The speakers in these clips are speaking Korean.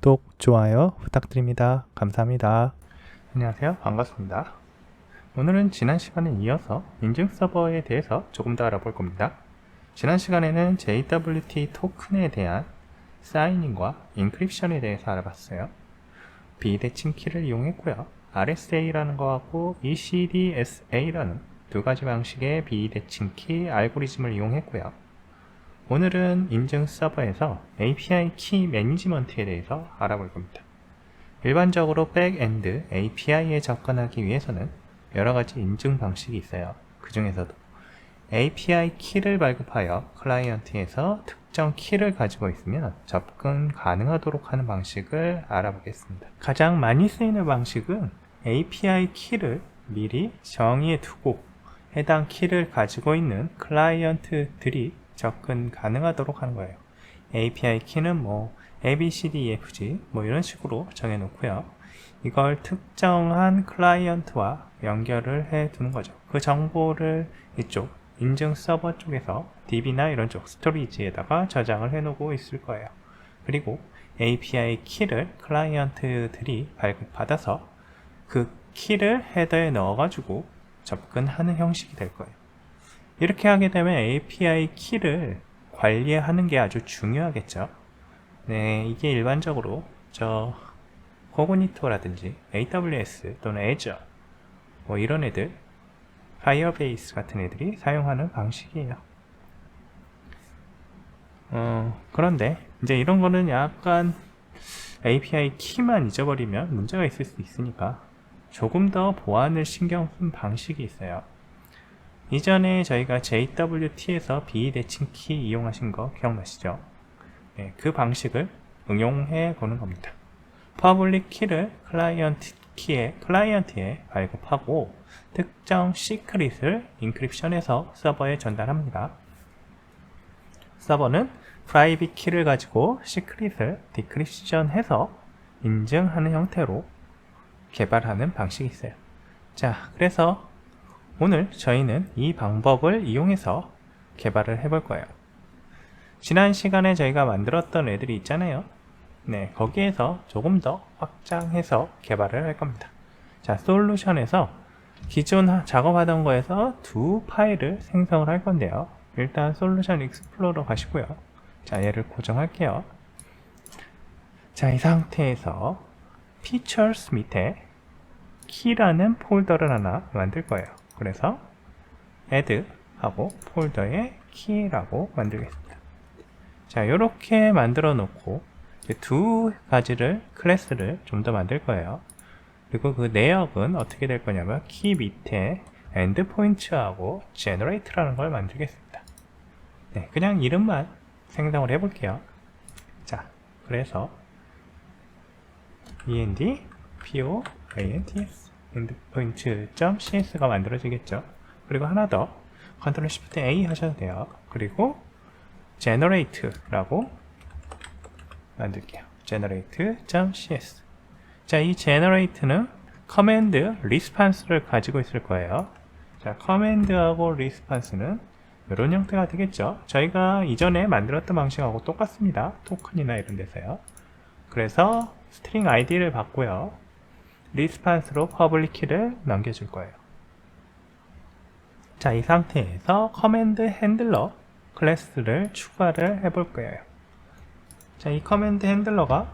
구독, 좋아요 부탁드립니다. 감사합니다. 안녕하세요. 반갑습니다. 오늘은 지난 시간에 이어서 인증 서버에 대해서 조금 더 알아볼 겁니다. 지난 시간에는 JWT 토큰에 대한 사이닝과 인크립션에 대해서 알아봤어요. 비대칭 키를 이용했고요. RSA라는 거하고 ECDSA라는 두 가지 방식의 비대칭 키 알고리즘을 이용했고요. 오늘은 인증 서버에서 API 키 매니지먼트에 대해서 알아볼 겁니다. 일반적으로 백엔드 API에 접근하기 위해서는 여러가지 인증 방식이 있어요. 그 중에서도 API 키를 발급하여 클라이언트에서 특정 키를 가지고 있으면 접근 가능하도록 하는 방식을 알아보겠습니다. 가장 많이 쓰이는 방식은 API 키를 미리 정의해 두고 해당 키를 가지고 있는 클라이언트들이 접근 가능하도록 하는 거예요. API 키는 ABCDEFG 이런 식으로 정해 놓고요. 이걸 특정한 클라이언트와 연결을 해 두는 거죠. 그 정보를 이쪽 인증 서버 쪽에서 DB나 이런 쪽 스토리지에다가 저장을 해 놓고 있을 거예요. 그리고 API 키를 클라이언트들이 발급받아서 그 키를 헤더에 넣어 가지고 접근하는 형식이 될 거예요. 이렇게 하게 되면 API 키를 관리하는 게 아주 중요하겠죠. 네, 이게 일반적으로 코그니토라든지 AWS 또는 Azure 이런 애들, 파이어베이스 같은 애들이 사용하는 방식이에요. 그런데 이제 이런 거는 약간 API 키만 잊어버리면 문제가 있을 수 있으니까 조금 더 보안을 신경 쓴 방식이 있어요. 이전에 저희가 JWT에서 비대칭 키 이용하신 거 기억나시죠? 네, 그 방식을 응용해 보는 겁니다. 퍼블릭 키를 클라이언트에 발급하고 특정 시크릿을 인크립션해서 서버에 전달합니다. 서버는 프라이빗 키를 가지고 시크릿을 디크립션해서 인증하는 형태로 개발하는 방식이 있어요. 자, 그래서 오늘 저희는 이 방법을 이용해서 개발을 해볼 거예요. 지난 시간에 저희가 만들었던 애들이 있잖아요. 네, 거기에서 조금 더 확장해서 개발을 할 겁니다. 자, 솔루션에서 기존 작업하던 거에서 두 파일을 생성을 할 건데요. 일단 솔루션 익스플로러 가시고요. 자, 얘를 고정할게요. 자, 이 상태에서 features 밑에 키라는 폴더를 하나 만들 거예요. 그래서 add 하고 폴더에 key라고 만들겠습니다. 자, 이렇게 만들어 놓고 두 가지를 클래스를 좀 더 만들 거예요. 그리고 그 내역은 어떻게 될 거냐면 키 밑에 endpoint하고 generate라는 걸 만들겠습니다. 네, 그냥 이름만 생성을 해 볼게요. 자, 그래서 endpoints endpoint.cs가 만들어지겠죠. 그리고 하나 더 Ctrl Shift A 하셔도 돼요. 그리고 generate라고 만들게요. generate.cs. 자, 이 generate는 command response를 가지고 있을 거예요. 자, command하고 response는 이런 형태가 되겠죠. 저희가 이전에 만들었던 방식하고 똑같습니다. 토큰이나 이런 데서요. 그래서 string id를 받고요. response로 public key를 남겨줄 거예요. 자, 이 상태에서 커맨드 핸들러 클래스를 추가를 해볼 거예요. 자, 이 커맨드 핸들러가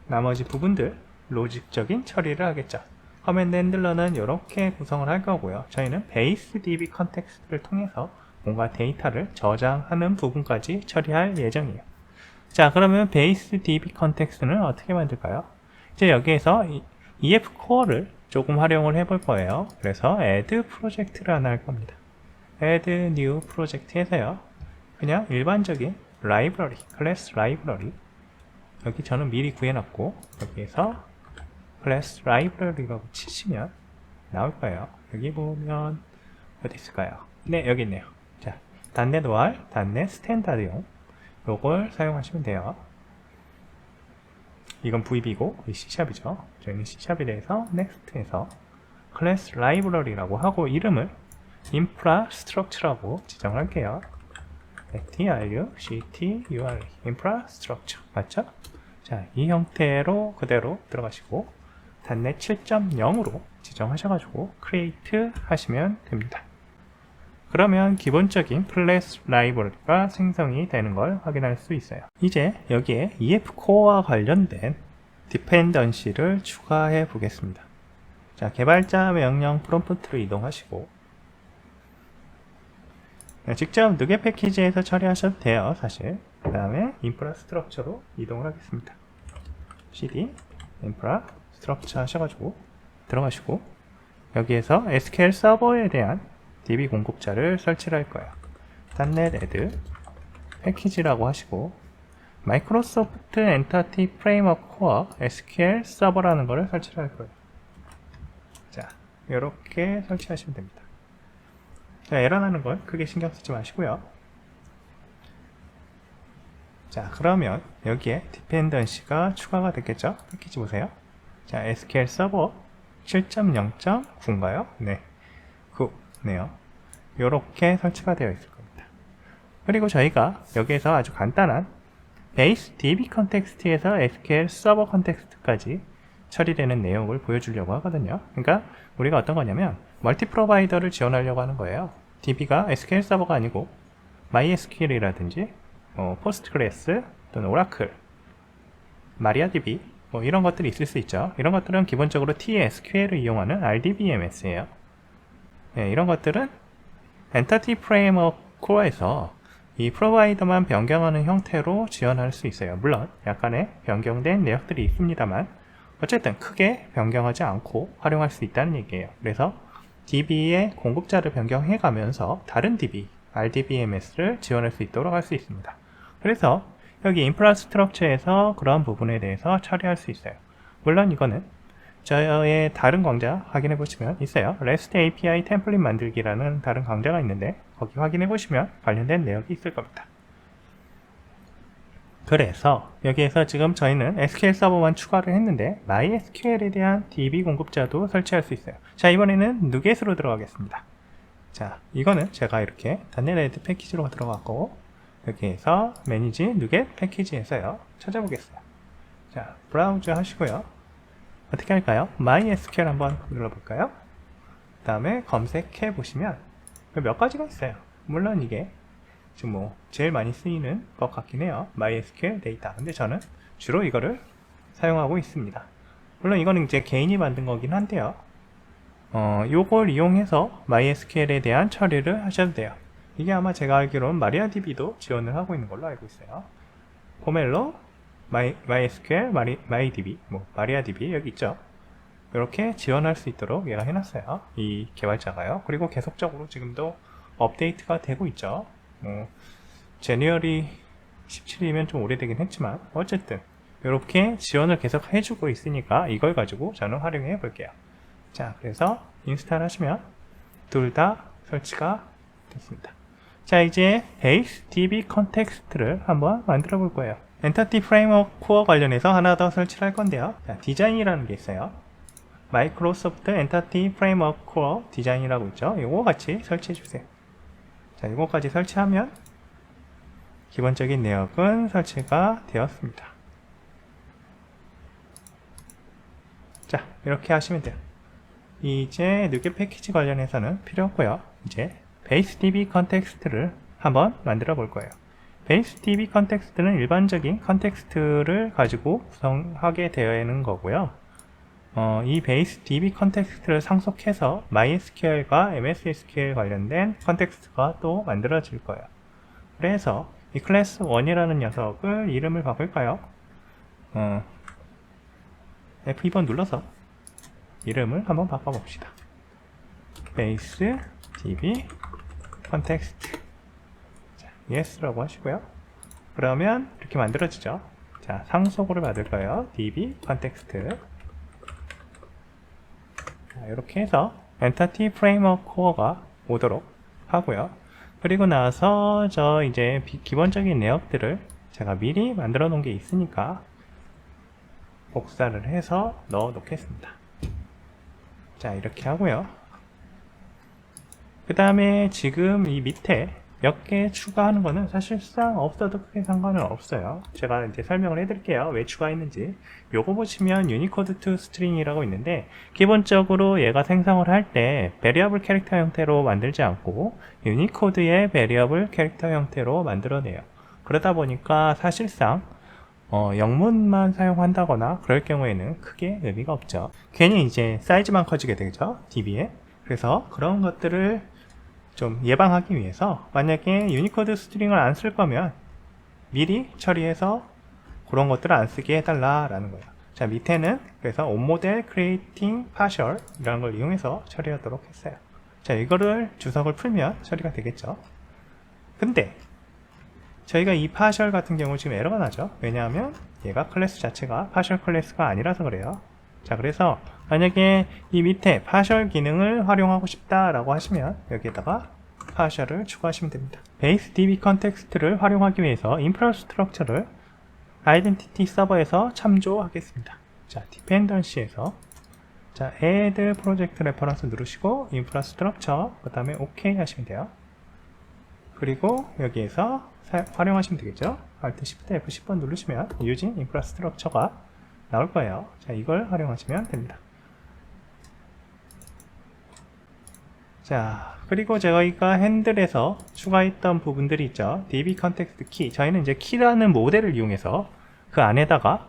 나머지 부분들 로직적인 처리를 하겠죠. 커맨드 핸들러는 이렇게 구성을 할 거고요. 저희는 베이스 DB 컨텍스트를 통해서 뭔가 데이터를 저장하는 부분까지 처리할 예정이에요. 자, 그러면 베이스 DB 컨텍스트는 어떻게 만들까요? 이제 여기에서 EF 코어를 조금 활용을 해볼 거예요. 그래서 add 프로젝트를 하나 할 겁니다. add new 프로젝트에서요. 그냥 일반적인 라이브러리, 클래스 라이브러리. 여기 저는 미리 구해놨고 여기에서 클래스 라이브러리라고 치시면 나올 거예요. 여기 보면 어디 있을까요? 네, 여기 있네요. 자, .NET WAR, .NET 스탠다드용 요걸 사용하시면 돼요. 이건 VB고 이 C샵이죠. 저희는 C샵에 대해서 Next에서 클래스 라이브러리라고 하고 이름을 infrastructure라고 지정을 할게요. structure 맞죠? 자, 이 형태로 그대로 들어가시고 .NET 7.0으로 지정하셔가지고 create 하시면 됩니다. 그러면 기본적인 클래스 라이브러리가 생성이 되는 걸 확인할 수 있어요. 이제 여기에 EF 코어와 관련된 디펜던시를 추가해 보겠습니다. 자, 개발자 명령 프롬프트로 이동하시고 직접 누게 패키지에서 처리하셔도 돼요, 사실. 그 다음에 인프라스트럭처로 이동을 하겠습니다. cd 인프라스트럭처 하셔가지고 들어가시고 여기에서 SQL 서버에 대한 DB 공급자를 설치를 할 거예요. .NET add 패키지라고 하시고 마이크로소프트 엔터티 프레임워크 코어 SQL 서버라는 거를 설치를 할 거예요. 자, 이렇게 설치하시면 됩니다. 자, 에러 나는 걸 크게 신경 쓰지 마시고요. 자, 그러면 여기에 디펜던시가 추가가 됐겠죠? 패키지 보세요. 자, SQL 서버 7.0.9인가요? 네, 9네요. 이렇게 설치가 되어 있을 겁니다. 그리고 저희가 여기에서 아주 간단한 베이스 DB 컨텍스트에서 SQL 서버 컨텍스트까지 처리되는 내용을 보여주려고 하거든요. 그러니까 우리가 어떤 거냐면 멀티 프로바이더를 지원하려고 하는 거예요. DB가 SQL 서버가 아니고 MySQL이라든지 포스트그레스 또는 오라클, 마리아DB 뭐 이런 것들이 있을 수 있죠. 이런 것들은 기본적으로 TSQL을 이용하는 RDBMS예요. 네, 이런 것들은 엔터티 프레임워크 코어에서 이 프로바이더만 변경하는 형태로 지원할 수 있어요. 물론 약간의 변경된 내역들이 있습니다만 어쨌든 크게 변경하지 않고 활용할 수 있다는 얘기예요. 그래서 DB의 공급자를 변경해 가면서 다른 DB, RDBMS를 지원할 수 있도록 할 수 있습니다. 그래서 여기 인프라스트럭처에서 그런 부분에 대해서 처리할 수 있어요. 물론 이거는 저의 다른 강좌 확인해 보시면 있어요. REST API 템플릿 만들기라는 다른 강좌가 있는데 거기 확인해 보시면 관련된 내역이 있을 겁니다. 그래서 여기에서 지금 저희는 SQL 서버만 추가를 했는데 MySQL에 대한 DB 공급자도 설치할 수 있어요. 자, 이번에는 누겟으로 들어가겠습니다. 자, 이거는 제가 이렇게 .NET add 패키지로 들어갔고 여기에서 매니지 누겟 패키지에서요 찾아보겠어요. 자, 브라우저 하시고요. 어떻게 할까요? MySQL 한번 눌러볼까요? 그 다음에 검색해 보시면 몇 가지가 있어요. 물론 이게 지금 뭐 제일 많이 쓰이는 것 같긴 해요. MySQL 데이터. 근데 저는 주로 이거를 사용하고 있습니다. 물론 이거는 이제 개인이 만든 거긴 한데요. 요걸 이용해서 MySQL에 대한 처리를 하셔도 돼요. 이게 아마 제가 알기로는 마리아DB도 지원을 하고 있는 걸로 알고 있어요. 포멜로, MySQL, MyDB, 뭐 마리아DB 여기 있죠. 이렇게 지원할 수 있도록 얘가 해놨어요. 이 개발자가요. 그리고 계속적으로 지금도 업데이트가 되고 있죠. 제니어리 17이면 좀 오래되긴 했지만 어쨌든 이렇게 지원을 계속 해주고 있으니까 이걸 가지고 저는 활용해 볼게요. 자, 그래서 인스톨 하시면 둘 다 설치가 됐습니다. 자, 이제 베이스 DB 컨텍스트를 한번 만들어 볼 거예요. 엔터티 프레임워크 코어 관련해서 하나 더 설치를 할 건데요. 자, 디자인이라는 게 있어요. 마이크로소프트 엔터티 프레임워크 코어 디자인이라고 있죠. 이거 같이 설치해 주세요. 자, 이거까지 설치하면 기본적인 내역은 설치가 되었습니다. 자, 이렇게 하시면 돼요. 이제 누게 패키지 관련해서는 필요 없고요. 이제 베이스 DB 컨텍스트를 한번 만들어 볼 거예요. 베이스 DB 컨텍스트는 일반적인 컨텍스트를 가지고 구성하게 되어 있는 거고요. 이 베이스 DB 컨텍스트를 상속해서 MySQL과 MSSQL 관련된 컨텍스트가 또 만들어질 거예요. 그래서 이 클래스 1이라는 녀석을 이름을 바꿀까요? F2번 눌러서 이름을 한번 바꿔봅시다. 베이스 DB 컨텍스트. 자, yes라고 하시고요. 그러면 이렇게 만들어지죠. 자, 상속으로 받을 거예요. DB 컨텍스트. 자, 이렇게 해서 엔터티 프레임워크 코어가 오도록 하고요. 그리고 나서 저 이제 기본적인 내역들을 제가 미리 만들어 놓은 게 있으니까 복사를 해서 넣어 놓겠습니다. 자, 이렇게 하고요. 그 다음에 지금 이 밑에 몇 개 추가하는 거는 사실상 없어도 크게 상관은 없어요. 제가 이제 설명을 해드릴게요. 왜 추가했는지. 요거 보시면 유니코드 to string이라고 있는데, 기본적으로 얘가 생성을 할 때 베리어블 캐릭터 형태로 만들지 않고 유니코드의 베리어블 캐릭터 형태로 만들어내요. 그러다 보니까 사실상 영문만 사용한다거나 그럴 경우에는 크게 의미가 없죠. 괜히 이제 사이즈만 커지게 되죠, DB에. 그래서 그런 것들을 좀 예방하기 위해서, 만약에 유니코드 스트링을 안 쓸 거면 미리 처리해서 그런 것들을 안 쓰게 해달라 라는 거예요. 자, 밑에는 그래서 onModel creating partial 이라는 걸 이용해서 처리하도록 했어요. 자, 이거를 주석을 풀면 처리가 되겠죠. 근데 저희가 이 partial 같은 경우 지금 에러가 나죠. 왜냐하면 얘가 클래스 자체가 partial 클래스가 아니라서 그래요. 자, 그래서 만약에 이 밑에 partial 기능을 활용하고 싶다라고 하시면 여기에다가 partial을 추가하시면 됩니다. 베이스 DB 컨텍스트를 활용하기 위해서 인프라스트럭처를 아이덴티티 서버에서 참조하겠습니다. 자, 디펜던시에서 자, add 프로젝트 레퍼런스 누르시고 인프라스트럭처 그 다음에 OK 하시면 돼요. 그리고 여기에서 활용하시면 되겠죠. Alt Shift F10번 누르시면 using infrastructure가 나올 거예요. 자, 이걸 활용하시면 됩니다. 자, 그리고 저희가 핸들에서 추가했던 부분들이 있죠. DB 컨텍스트 키. 저희는 이제 키라는 모델을 이용해서 그 안에다가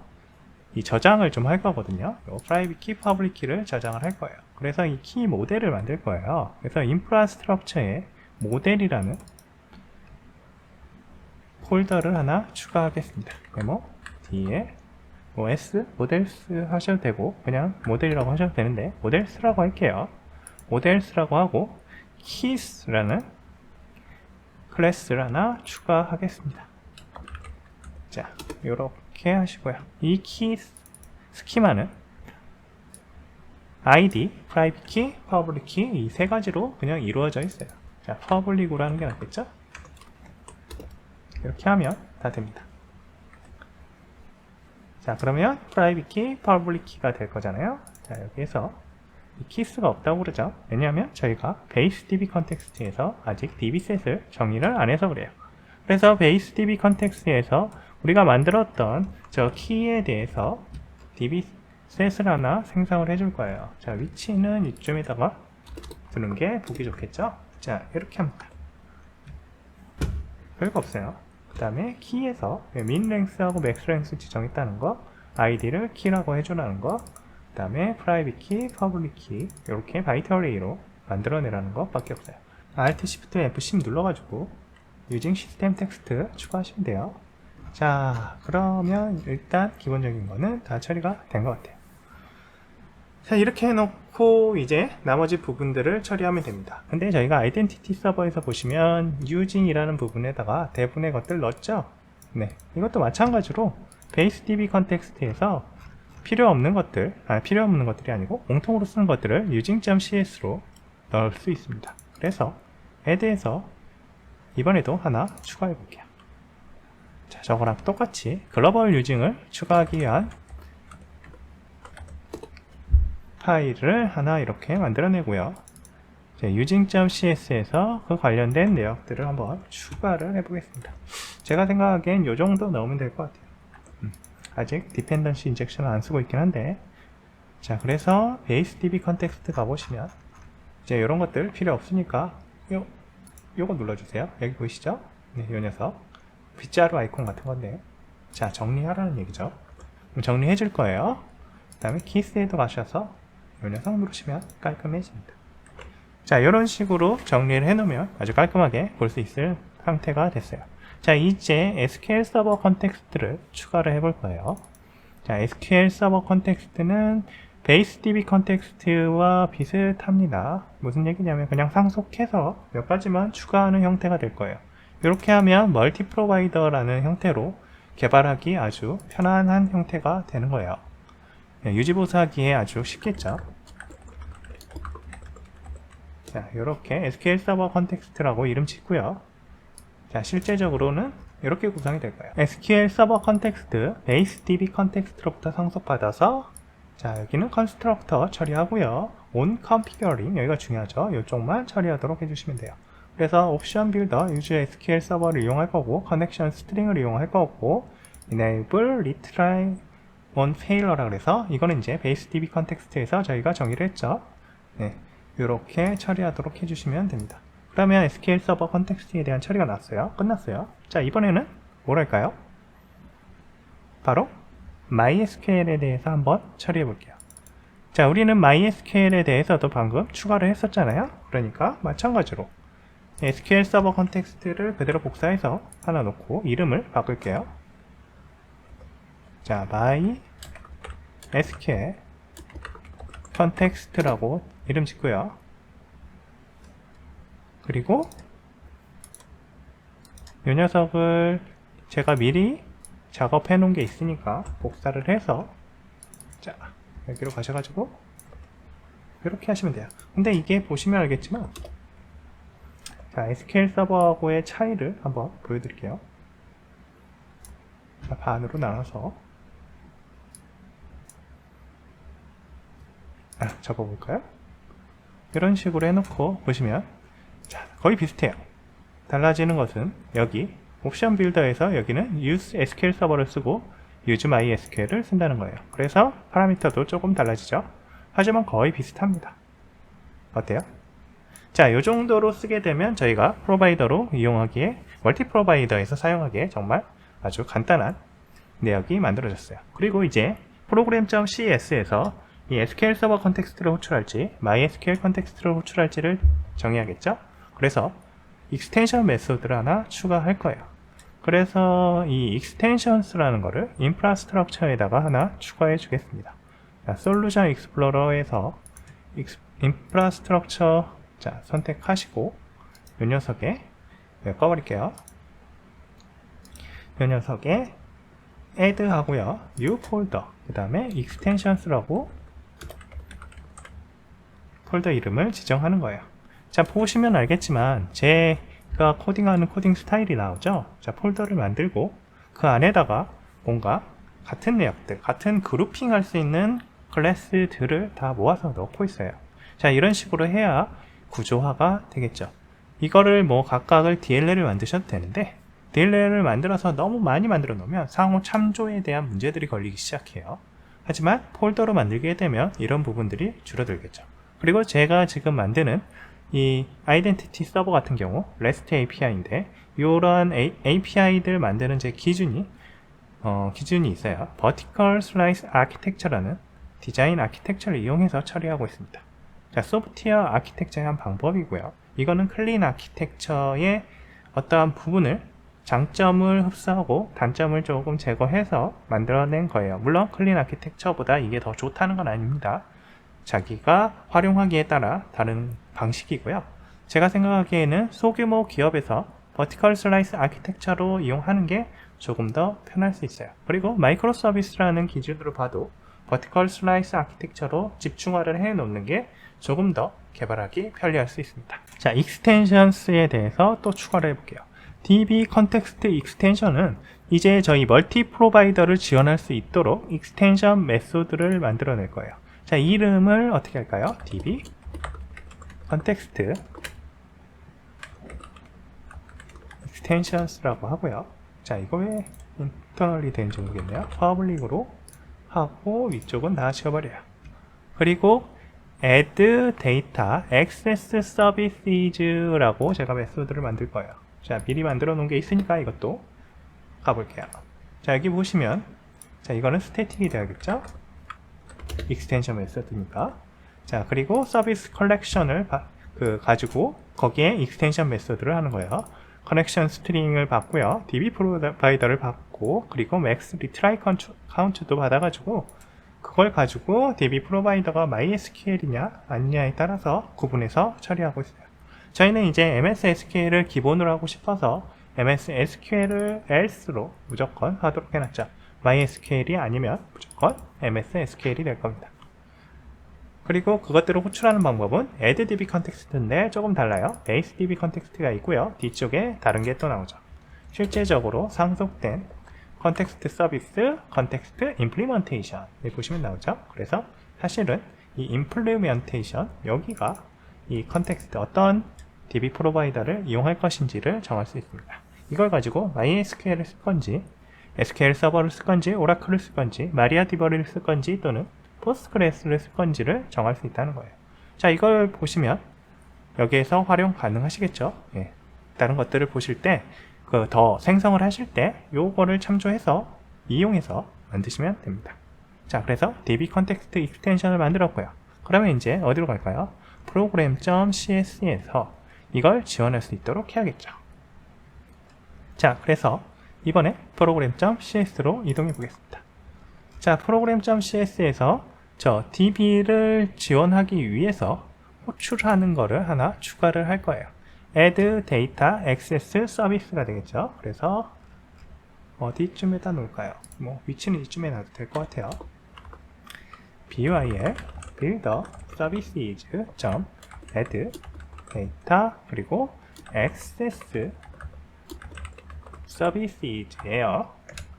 이 저장을 좀 할 거거든요. private key, public key를 저장을 할 거예요. 그래서 이 키 모델을 만들 거예요. 그래서 인프라스트럭처에 모델이라는 폴더를 하나 추가하겠습니다. 메모 뒤에 S, 모델스 하셔도 되고 그냥 모델이라고 하셔도 되는데 모델스라고 할게요. 모델스라고 하고 키스라는 클래스를 하나 추가하겠습니다. 자, 이렇게 하시고요. 이 키 스키마는 ID, private key, public key 이 세 가지로 그냥 이루어져 있어요. 자, public으로 하는 게 낫겠죠? 이렇게 하면 다 됩니다. 자, 그러면 private key, public key가 될 거잖아요. 자, 여기에서 이 키스가 없다고 그러죠. 왜냐하면 저희가 베이스 DB 컨텍스트에서 아직 DB셋을 정의를 안 해서 그래요. 그래서 베이스 DB 컨텍스트에서 우리가 만들었던 저 키에 대해서 DB셋을 하나 생성을 해줄 거예요. 자, 위치는 이쯤에다가 두는 게 보기 좋겠죠. 자, 이렇게 합니다. 별거 없어요. 그 다음에 키에서 minlength하고 maxlength 지정했다는 거, id를 키라고 해주라는 거, 그 다음에 private key, public key 이렇게 바이트 어레이로 만들어내라는 것 밖에 없어요. Alt Shift F10 눌러가지고 using system text 추가하시면 돼요. 자, 그러면 일단 기본적인 거는 다 처리가 된 것 같아요. 자, 이렇게 해놓고 이제 나머지 부분들을 처리하면 됩니다. 근데 저희가 아이덴티티 서버에서 보시면 using 이라는 부분에다가 대부분의 것들 넣었죠. 네, 이것도 마찬가지로 베이스 DB 컨텍스트에서 필요 없는 것들이 아니고 공통으로 쓰는 것들을 using.cs로 넣을 수 있습니다. 그래서 add에서 이번에도 하나 추가해 볼게요. 자, 저거랑 똑같이 글로벌 using을 추가하기 위한 파일을 하나 이렇게 만들어내고요. using.cs에서 그 관련된 내역들을 한번 추가를 해보겠습니다. 제가 생각하기엔 이 정도 넣으면 될 것 같아요. 아직 디펜던시 인젝션을 안 쓰고 있긴 한데, 자, 그래서 베이스 DB 컨텍스트 가보시면 이제 이런 것들 필요 없으니까 요거 눌러주세요. 여기 보이시죠? 네, 요 녀석 빗자루 아이콘 같은 건데, 자, 정리하라는 얘기죠. 그럼 정리해 줄 거예요. 그 다음에 키스에도 가셔서 요 녀석 누르시면 깔끔해집니다. 자, 이런 식으로 정리를 해 놓으면 아주 깔끔하게 볼 수 있을 상태가 됐어요. 자, 이제 SQL 서버 컨텍스트를 추가를 해볼 거예요. 자, SQL 서버 컨텍스트는 베이스 DB 컨텍스트와 비슷합니다. 무슨 얘기냐면 그냥 상속해서 몇 가지만 추가하는 형태가 될 거예요. 이렇게 하면 멀티 프로바이더라는 형태로 개발하기 아주 편안한 형태가 되는 거예요. 네, 유지보수하기에 아주 쉽겠죠. 자, 이렇게 SQL 서버 컨텍스트라고 이름 짓고요. 자, 실제적으로는 이렇게 구성이 될 거예요. SQL 서버 컨텍스트, 베이스 DB 컨텍스트로부터 상속받아서, 자, 여기는 컨스트럭터 처리하고요. on configuring, 여기가 중요하죠. 이쪽만 처리하도록 해주시면 돼요. 그래서 옵션 빌더 유저 SQL 서버를 이용할 거고 커넥션 스트링을 이용할 거고 enable retry on failure라 그래서 이거는 이제 베이스 DB 컨텍스트에서 저희가 정의를 했죠. 네, 이렇게 처리하도록 해주시면 됩니다. 그러면 SQL 서버 컨텍스트에 대한 처리가 났어요. 끝났어요. 자, 이번에는 뭘 할까요? 바로 MySQL에 대해서 한번 처리해 볼게요. 자, 우리는 MySQL에 대해서도 방금 추가를 했었잖아요. 그러니까 마찬가지로 SQL 서버 컨텍스트를 그대로 복사해서 하나 놓고 이름을 바꿀게요. 자, MySQL 컨텍스트라고 이름 짓고요. 그리고 이 녀석을 제가 미리 작업해 놓은 게 있으니까 복사를 해서 자, 여기로 가셔가지고 이렇게 하시면 돼요. 근데 이게 보시면 알겠지만 자, SQL 서버하고의 차이를 한번 보여드릴게요. 자, 반으로 나눠서 접어볼까요? 이런 식으로 해놓고 보시면 자, 거의 비슷해요. 달라지는 것은 여기 옵션 빌더에서 여기는 use SQL 서버를 쓰고 use MySQL을 쓴다는 거예요. 그래서 파라미터도 조금 달라지죠. 하지만 거의 비슷합니다. 어때요? 자, 이 정도로 쓰게 되면 저희가 프로바이더로 이용하기에 멀티 프로바이더에서 사용하기에 정말 아주 간단한 내역이 만들어졌어요. 그리고 이제 program.cs에서 이 SQL 서버 컨텍스트를 호출할지 MySQL 컨텍스트를 호출할지를 정해야겠죠. 그래서 익스텐션 메소드를 하나 추가할 거예요. 그래서 이 extensions라는 거를 인프라스트럭처에다가 하나 추가해 주겠습니다. 솔루션 익스플로러에서 인프라스트럭처 자, 선택하시고 이 녀석에 꺼버릴게요. 이 녀석에 add 하고요. new folder 그 다음에 extensions라고 폴더 이름을 지정하는 거예요. 자, 보시면 알겠지만 제가 코딩하는 코딩 스타일이 나오죠. 자, 폴더를 만들고 그 안에다가 뭔가 같은 내역들, 같은 그룹핑 할 수 있는 클래스들을 다 모아서 넣고 있어요. 자, 이런 식으로 해야 구조화가 되겠죠. 이거를 뭐 각각을 DLL을 만드셔도 되는데 DLL을 만들어서 너무 많이 만들어 놓으면 상호 참조에 대한 문제들이 걸리기 시작해요. 하지만 폴더로 만들게 되면 이런 부분들이 줄어들겠죠. 그리고 제가 지금 만드는 이 아이덴티티 서버 같은 경우 REST API인데 이런 API들 만드는 제 기준이 있어요. Vertical Slice Architecture라는 디자인 아키텍처를 이용해서 처리하고 있습니다. 자, 소프트웨어 아키텍처의 한 방법이고요. 이거는 클린 아키텍처의 어떠한 부분을 장점을 흡수하고 단점을 조금 제거해서 만들어낸 거예요. 물론 클린 아키텍처보다 이게 더 좋다는 건 아닙니다. 자기가 활용하기에 따라 다른 방식이고요. 제가 생각하기에는 소규모 기업에서 버티컬 슬라이스 아키텍처로 이용하는 게 조금 더 편할 수 있어요. 그리고 마이크로 서비스라는 기준으로 봐도 버티컬 슬라이스 아키텍처로 집중화를 해 놓는 게 조금 더 개발하기 편리할 수 있습니다. 자, 익스텐션스에 대해서 또 추가를 해볼게요. DB 컨텍스트 익스텐션은 이제 저희 멀티 프로바이더를 지원할 수 있도록 익스텐션 메소드를 만들어낼 거예요. 자, 이름을 어떻게 할까요? DB 컨텍스트 익스텐션스라고 하고요. 자, 이거 왜 인터널리 되는지 모르겠네요. 퍼블릭으로 하고 위쪽은 다 지워버려요. 그리고 add data access services라고 제가 메소드를 만들 거예요. 자, 미리 만들어 놓은 게 있으니까 이것도 가볼게요. 자, 여기 보시면 자, 이거는 스태틱이 되어야겠죠? 익스텐션 메소드니까. 자, 그리고 서비스 컬렉션을 가지고 거기에 익스텐션 메소드를 하는 거예요. 커넥션 스트링을 받고요. DB 프로바이더를 받고 그리고 max retry count도 받아가지고 그걸 가지고 DB 프로바이더가 MySQL이냐 아니냐에 따라서 구분해서 처리하고 있어요. 저희는 이제 MS SQL을 기본으로 하고 싶어서 MS SQL을 else로 무조건 하도록 해놨죠. MySQL이 아니면 무조건 MS SQL이 될 겁니다. 그리고 그것들을 호출하는 방법은 add DB 컨텍스트인데 조금 달라요. base DB 컨텍스트가 있고요. 뒤쪽에 다른 게 또 나오죠. 실제적으로 상속된 컨텍스트 서비스, 컨텍스트 임플리먼테이션 보시면 나오죠. 그래서 사실은 이 임플리먼테이션 여기가 이 컨텍스트 어떤 DB 프로바이더를 이용할 것인지를 정할 수 있습니다. 이걸 가지고 MySQL을 쓸 건지, SQL 서버를 쓸 건지, 오라클을 쓸 건지, 마리아디버를 쓸 건지 또는 포스트그레스를 쓸 건지를 정할 수 있다는 거예요. 자, 이걸 보시면 여기에서 활용 가능하시겠죠? 예. 다른 것들을 보실 때 더 생성을 하실 때 요거를 참조해서 이용해서 만드시면 됩니다. 자, 그래서 DB 컨텍스트 익스텐션을 만들었고요. 그러면 이제 어디로 갈까요? program.cs에서 이걸 지원할 수 있도록 해야겠죠. 자, 그래서 이번에 program.cs로 이동해 보겠습니다. 자, program.cs에서 저 DB를 지원하기 위해서 호출하는 거를 하나 추가를 할 거예요. add data access service가 되겠죠. 그래서 어디쯤에다 놓을까요? 뭐 위치는 이쯤에 놔도 될 것 같아요. byl builder services add data 그리고 access services예요.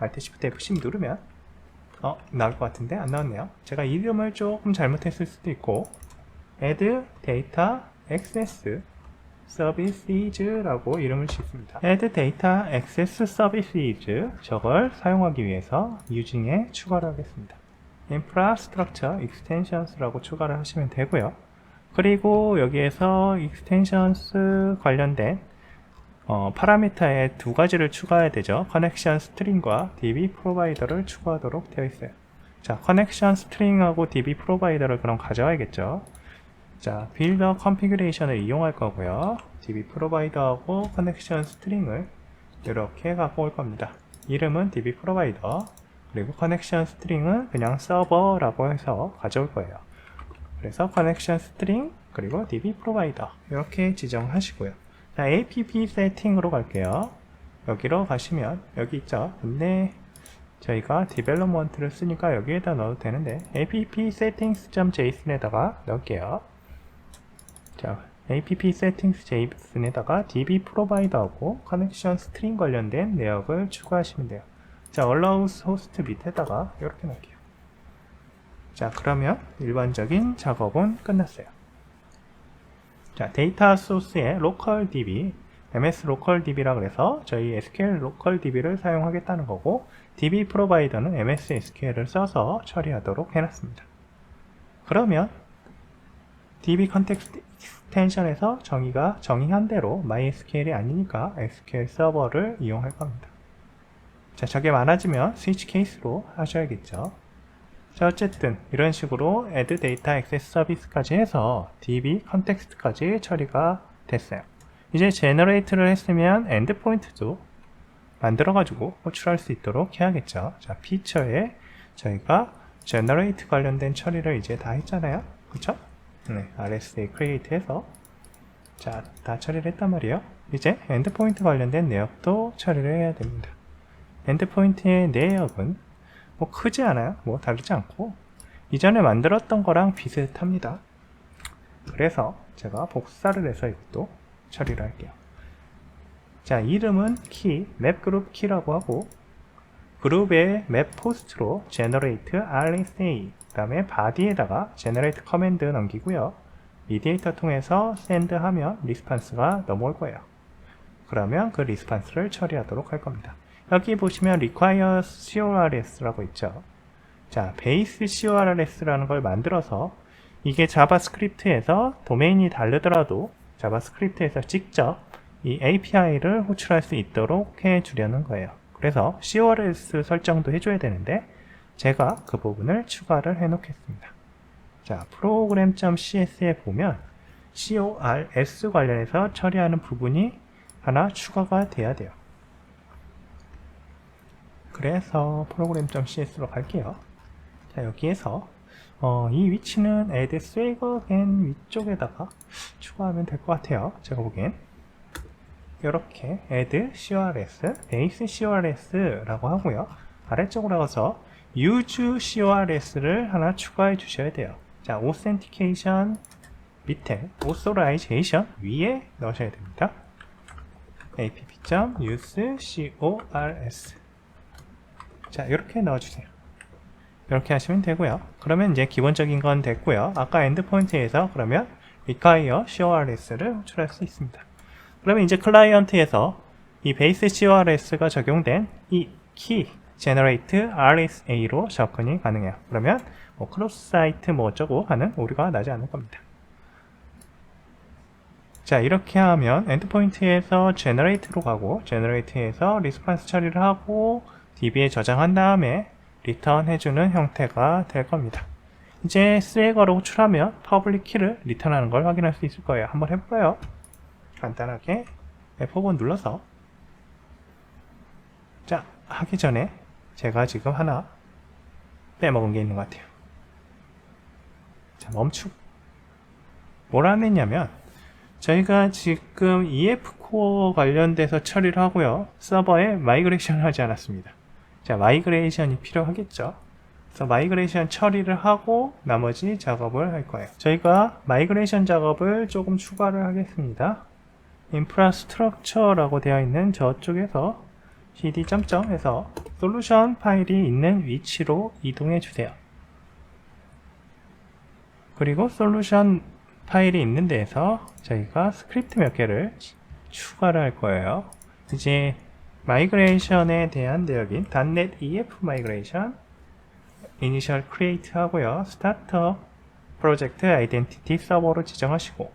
Alt Shift F10 누르면 나올 것 같은데 안 나왔네요. 제가 이름을 조금 잘못했을 수도 있고 add data access services라고 이름을 짓습니다. add data access services 저걸 사용하기 위해서 using에 추가를 하겠습니다. infrastructure extensions라고 추가를 하시면 되고요. 그리고 여기에서 extensions 관련된 파라미터에 두 가지를 추가해야 되죠. 커넥션 스트링과 DB 프로바이더를 추가하도록 되어 있어요. 자, 커넥션 스트링하고 DB 프로바이더를 그럼 가져와야겠죠. 자, 빌더 컨피그레이션을 이용할 거고요. DB 프로바이더하고 커넥션 스트링을 이렇게 갖고 올 겁니다. 이름은 DB 프로바이더, 그리고 커넥션 스트링은 그냥 서버라고 해서 가져올 거예요. 그래서 커넥션 스트링, 그리고 DB 프로바이더 이렇게 지정하시고요. 자, app 세팅으로 갈게요. 여기로 가시면 여기 있죠. 근데 저희가 디벨롭먼트를 쓰니까 여기에다 넣어도 되는데 app settings.json에다가 넣을게요. 자, app settings.json에다가 db 프로바이더하고 커넥션 스트링 관련된 내역을 추가하시면 돼요. 자, allows host 밑에다가 이렇게 넣을게요. 자, 그러면 일반적인 작업은 끝났어요. 자, 데이터 소스에 local db, ms local db라 그래서 저희 SQL local db를 사용하겠다는 거고, db 프로바이더는 ms SQL을 써서 처리하도록 해놨습니다. 그러면 db 컨텍스트 익스텐션에서 정의한 대로 MySQL이 아니니까 SQL 서버를 이용할 겁니다. 자, 저게 많아지면 스위치 케이스로 하셔야겠죠. 자, 어쨌든 이런 식으로 add data access service까지 해서 db 컨텍스트까지 처리가 됐어요. 이제 generate를 했으면 endpoint도 만들어가지고 호출할 수 있도록 해야겠죠. 자, 피처에 저희가 generate 관련된 처리를 이제 다 했잖아요. 그쵸? 네, RSA create 해서 자, 다 처리를 했단 말이에요. 이제 endpoint 관련된 내역도 처리를 해야 됩니다. endpoint의 내역은 뭐 크지 않아요. 뭐 다르지 않고 이전에 만들었던 거랑 비슷합니다. 그래서 제가 복사를 해서 이것도 처리를 할게요. 자, 이름은 키, 맵 그룹 키라고 하고 그룹의 맵 포스트로 generate RSA 그 다음에 body에다가 generate command 넘기고요. 미디에이터 통해서 send 하면 리스판스가 넘어올 거예요. 그러면 그 리스판스를 처리하도록 할 겁니다. 여기 보시면 requires CORS라고 있죠. 자, 베이스 CORS라는 걸 만들어서 이게 자바스크립트에서 도메인이 다르더라도 자바스크립트에서 직접 이 API를 호출할 수 있도록 해 주려는 거예요. 그래서 CORS 설정도 해줘야 되는데 제가 그 부분을 추가를 해 놓겠습니다. 자, program.cs에 보면 CORS 관련해서 처리하는 부분이 하나 추가가 돼야 돼요. 그래서 program.cs로 갈게요. 자, 여기에서 이 위치는 add swagger again 위쪽에다가 추가하면 될 것 같아요. 제가 보기엔 이렇게 add CORS, base CORS라고 하고요. 아래쪽으로 가서 use CORS를 하나 추가해 주셔야 돼요. 자, authentication 밑에 authorization 위에 넣으셔야 됩니다. app.use CORS 자, 이렇게 넣어주세요. 이렇게 하시면 되고요. 그러면 이제 기본적인 건 됐고요. 아까 엔드포인트에서 그러면 require CORS를 호출할 수 있습니다. 그러면 이제 클라이언트에서 이 베이스 CORS가 적용된 이 key generate RSA로 접근이 가능해요. 그러면 뭐 크로스 사이트 뭐 어쩌고 하는 오류가 나지 않을 겁니다. 자, 이렇게 하면 엔드포인트에서 generate로 가고 generate에서 리스폰스 처리를 하고 DB에 저장한 다음에 리턴 해주는 형태가 될 겁니다. 이제 스웨거를 호출하면 퍼블릭 키를 리턴하는 걸 확인할 수 있을 거예요. 한번 해볼까요? 간단하게 F5번 눌러서, 자, 하기 전에 제가 지금 하나 빼먹은 게 있는 것 같아요. 자, 멈추고 뭘 안 했냐면 저희가 지금 EF 코어 관련돼서 처리를 하고요, 서버에 마이그레이션을 하지 않았습니다. 자, 마이그레이션이 필요하겠죠. 그래서 마이그레이션 처리를 하고 나머지 작업을 할 거예요. 저희가 마이그레이션 작업을 조금 추가를 하겠습니다. 인프라스트럭처라고 되어 있는 저쪽에서 cd 점점 해서 솔루션 파일이 있는 위치로 이동해 주세요. 그리고 솔루션 파일이 있는 데에서 저희가 스크립트 몇 개를 추가를 할 거예요. 이제 마이그레이션에 대한 내역인 .NET EF 마이그레이션 이니셜 크리에이트 하고요, 스타터 프로젝트 아이덴티티 서버로 지정하시고,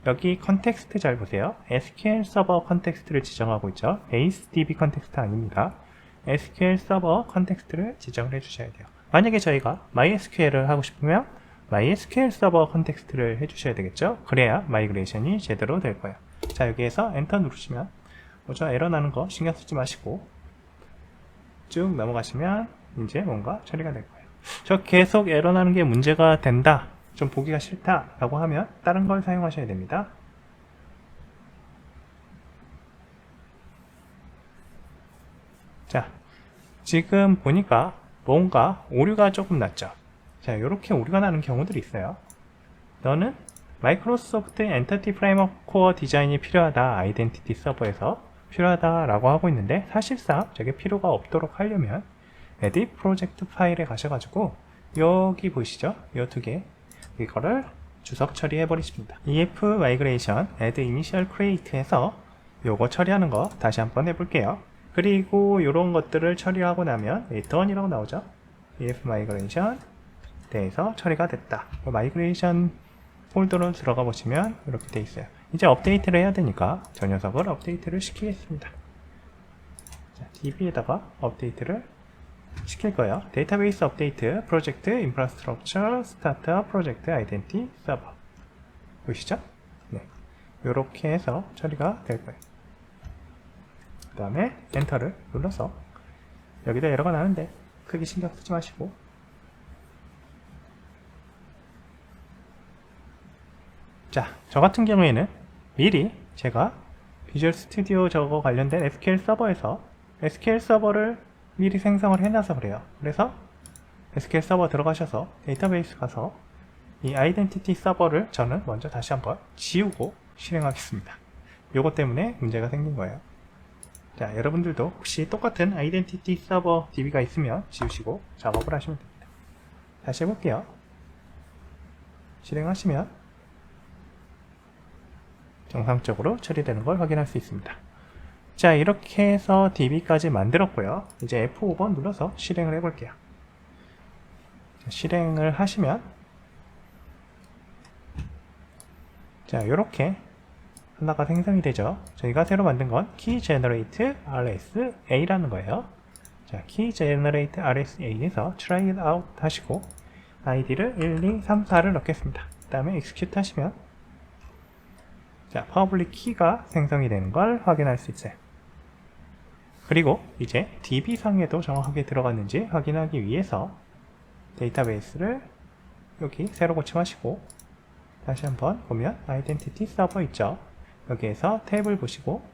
여기 컨텍스트 잘 보세요. SQL 서버 컨텍스트를 지정하고 있죠. 베이스 DB 컨텍스트 아닙니다. SQL 서버 컨텍스트를 지정을 해주셔야 돼요. 만약에 저희가 MySQL을 하고 싶으면 MySQL 서버 컨텍스트를 해주셔야 되겠죠. 그래야 마이그레이션이 제대로 될 거예요. 자, 여기에서 엔터 누르시면 먼저 에러 나는 거 신경 쓰지 마시고 쭉 넘어가시면 이제 뭔가 처리가 될 거예요. 저 계속 에러 나는 게 문제가 된다, 좀 보기가 싫다 라고 하면 다른 걸 사용하셔야 됩니다. 자, 지금 보니까 뭔가 오류가 조금 났죠. 자, 이렇게 오류가 나는 경우들이 있어요. 너는 마이크로소프트 엔티티 프레임워크 코어 디자인이 필요하다, 아이덴티티 서버에서 필요하다 라고 하고 있는데, 사실상 저게 필요가 없도록 하려면 edit 프로젝트 파일에 가셔가지고 여기 보이시죠? 이 두 개, 이거를 주석 처리해 버리십니다. EF migration add initial create 해서 요거 처리하는 거 다시 한번 해볼게요. 그리고 이런 것들을 처리하고 나면 return이라고 나오죠. EF migration 대해서 처리가 됐다. 마이그레이션 폴더로 들어가 보시면 이렇게 돼 있어요. 이제 업데이트를 해야 되니까 저 녀석을 업데이트를 시키겠습니다. 자, DB에다가 업데이트를 시킬 거예요. 데이터베이스 업데이트, 프로젝트, 인프라스트럭처, 스타트, 프로젝트, 아이덴티, 서버. 보이시죠? 네. 요렇게 해서 처리가 될 거예요. 그 다음에 엔터를 눌러서 여기다 에러가 나는데 크게 신경 쓰지 마시고, 자, 저 같은 경우에는 미리 제가 비주얼 스튜디오 저거 관련된 SQL 서버에서 SQL 서버를 미리 생성을 해놔서 그래요. 그래서 SQL 서버 들어가셔서 데이터베이스 가서 이 아이덴티티 서버를 저는 먼저 다시 한번 지우고 실행하겠습니다. 요것 때문에 문제가 생긴 거예요. 자, 여러분들도 혹시 똑같은 아이덴티티 서버 DB가 있으면 지우시고 작업을 하시면 됩니다. 다시 해볼게요. 실행하시면 정상적으로 처리되는 걸 확인할 수 있습니다. 자, 이렇게 해서 DB까지 만들었고요. 이제 F5번 눌러서 실행을 해볼게요. 자, 실행을 하시면 자, 이렇게 하나가 생성이 되죠. 저희가 새로 만든 건 key generate RSA라는 거예요. 자, key generate RSA에서 try it out 하시고 id를 1, 2, 3, 4를 넣겠습니다. 그 다음에 execute 하시면 자, public key가 생성이 되는 걸 확인할 수 있어요. 그리고 이제 DB상에도 정확하게 들어갔는지 확인하기 위해서 데이터베이스를 여기 새로 고침하시고 다시 한번 보면 아이덴티티 서버 있죠. 여기에서 테이블 보시고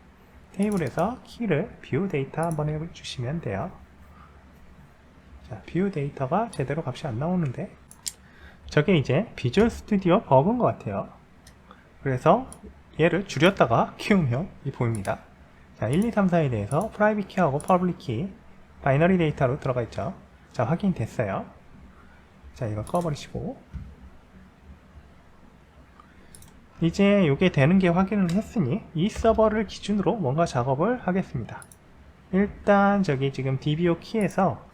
테이블에서 키를 뷰 데이터 한번 해주시면 돼요. 자, 뷰 데이터가 제대로 값이 안 나오는데 저게 이제 비주얼 스튜디오 버그인 것 같아요. 그래서 얘를 줄였다가 키우면 이 보입니다. 자, 1, 2, 3, 4에 대해서 프라이빗 키하고 퍼블릭 키 바이너리 데이터로 들어가 있죠. 자, 확인됐어요. 자, 이거 꺼버리시고 이제 이게 되는 게 확인을 했으니 이 서버를 기준으로 뭔가 작업을 하겠습니다. 일단 저기 지금 DBO 키에서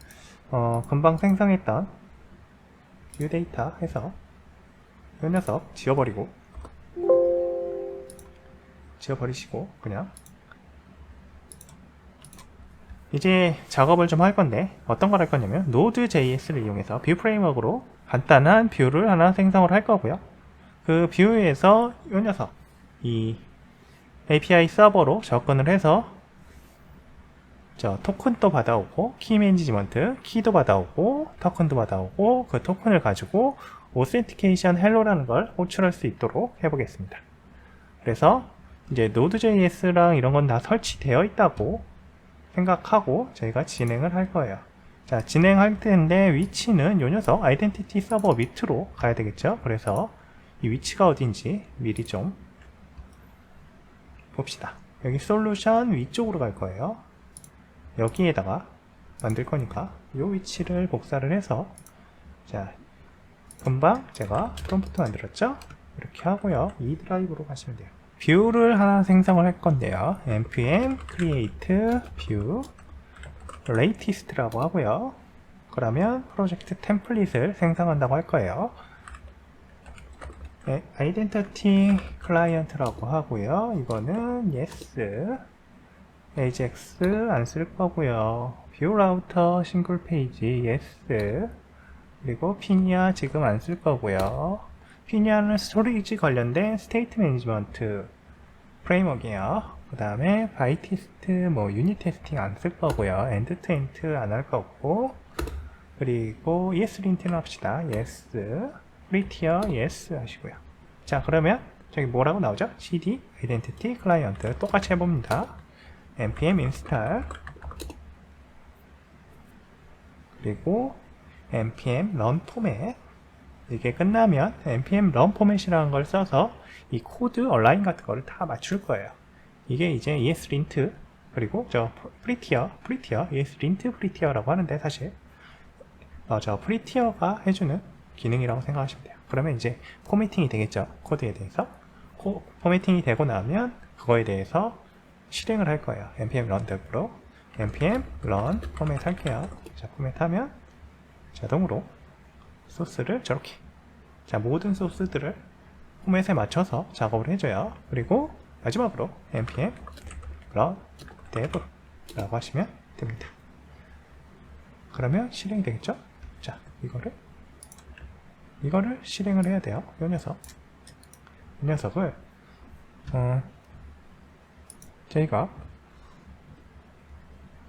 금방 생성했던 뷰 데이터 해서 이 녀석 지워버리시고 그냥 이제 작업을 좀 할 건데 어떤 걸 할 거냐면 Node.js를 이용해서 뷰 프레임워크로 간단한 뷰를 하나 생성을 할 거고요. 그 뷰에서 이 녀석 이 API 서버로 접근을 해서 저 토큰도 받아오고 키 매니지먼트 키도 받아오고 토큰도 받아오고 그 토큰을 가지고 오센티케이션 헬로라는 걸 호출할 수 있도록 해보겠습니다. 그래서 이제 Node.js랑 이런 건 다 설치되어 있다고 생각하고 저희가 진행을 할 거예요. 자, 진행할 텐데 위치는 요 녀석 아이덴티티 서버 밑으로 가야 되겠죠. 그래서 이 위치가 어딘지 미리 좀 봅시다. 여기 솔루션 위쪽으로 갈 거예요. 여기에다가 만들 거니까 요 위치를 복사를 해서 자, 금방 제가 프롬프트 만들었죠. 이렇게 하고요. 이 드라이브로 가시면 돼요. 뷰를 하나 생성을 할 건데요. npm create view latest라고 하고요. 그러면 프로젝트 템플릿을 생성한다고 할 거예요. 네, identity client라고 하고요. 이거는 yes, ajax 안 쓸 거고요. view router 싱글 페이지 yes, 그리고 피니아 지금 안 쓸 거고요. 피니아는 스토리지 관련된 스테이트 매니지먼트 프레임워크예요. 그 다음에 바이테스트, 유닛 테스팅 안 쓸 거고요. 엔드 투 엔드 안 할 거고, 그리고 ESLint는 합시다. yes, 프리티어 yes 하시고요. 자, 그러면 저기 뭐라고 나오죠? cd identity client 똑같이 해봅니다. npm install 그리고 npm run format 이게 끝나면 npm run format이라는 걸 써서 이 코드 얼라인 같은 거를 다 맞출 거예요. 이게 이제 ESLint 그리고 저 프리티어 ESLint 프리티어라고 하는데 사실 저 프리티어가 해주는 기능이라고 생각하시면 돼요. 그러면 이제 포매팅이 되겠죠. 코드에 대해서 포매팅이 되고 나면 그거에 대해서 실행을 할 거예요. npm run 덱으로 npm run 포맷 할게요. 자, 포맷하면 자동으로 소스를 저렇게 모든 소스들을 포맷에 맞춰서 작업을 해줘요. 그리고 마지막으로 npm run dev 라고 하시면 됩니다. 그러면 실행이 되겠죠? 자, 이거를 실행을 해야 돼요. 이 녀석을 저희가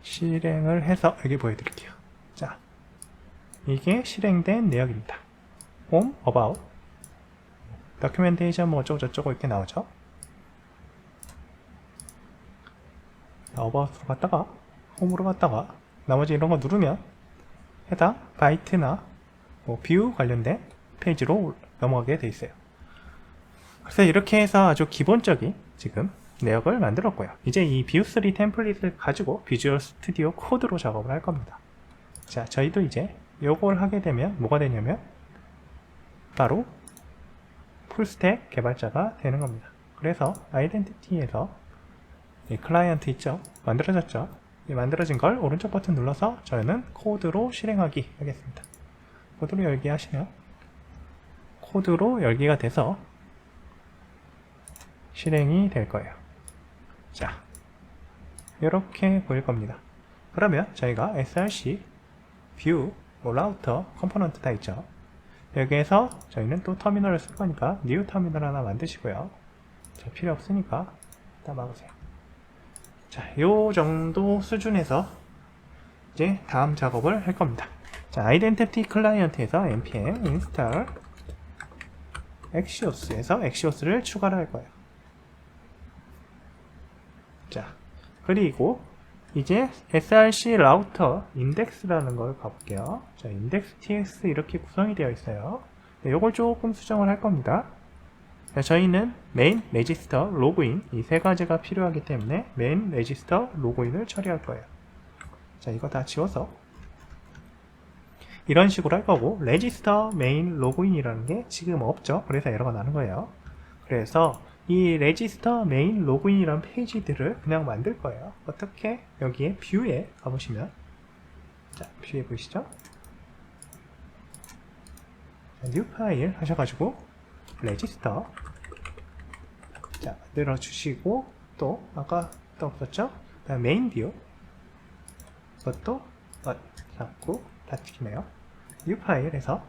실행을 해서 여기 보여드릴게요. 자, 이게 실행된 내역입니다. home, about, documentation 어쩌고저쩌고 이렇게 나오죠. about로 갔다가 home으로 갔다가 나머지 이런 거 누르면 해당 바이트나 뷰 관련된 페이지로 넘어가게 돼 있어요. 그래서 이렇게 해서 아주 기본적인 지금 내역을 만들었고요. 이제 이 뷰3 템플릿을 가지고 비주얼 스튜디오 코드로 작업을 할 겁니다. 자, 저희도 이제 요걸 하게 되면 뭐가 되냐면 바로 풀스택 개발자가 되는 겁니다. 그래서 아이덴티티에서 이 클라이언트 있죠? 만들어졌죠? 이 만들어진 걸 오른쪽 버튼 눌러서 저희는 코드로 실행하기 하겠습니다. 코드로 열기 하시면 코드로 열기가 돼서 실행이 될 거예요. 자, 이렇게 보일 겁니다. 그러면 저희가 src view, router, 컴포넌트 다 있죠. 여기에서 저희는 또 터미널을 쓸 거니까 new 터미널 하나 만드시고요. 자, 필요 없으니까 일단 막으세요. 자, 요 정도 수준에서 이제 다음 작업을 할 겁니다. 자, 아이덴티티 클라이언트에서 npm install axios에서 axios를 추가를 할 거예요. 자, 그리고 이제 src router index라는 걸 가볼게요. 자, index.tx 이렇게 구성이 되어 있어요. 네, 요걸 조금 수정을 할 겁니다. 자, 저희는 main, register, login 이 세 가지가 필요하기 때문에 main, register, login을 처리할 거예요. 자, 이거 다 지워서 이런 식으로 할 거고 register, main, login이라는 게 지금 없죠. 그래서 에러가 나는 거예요. 그래서 이 레지스터 메인 로그인이란 페이지들을 그냥 만들 거예요. 어떻게? 여기에 뷰에 가보시면, 자, 뷰에 보이시죠? 뉴 파일 하셔가지고 레지스터, 자, 만들어 주시고, 또 아까 또 없었죠? 메인 뷰, 그것도 자꾸 다 찍히네요. 뉴 파일에서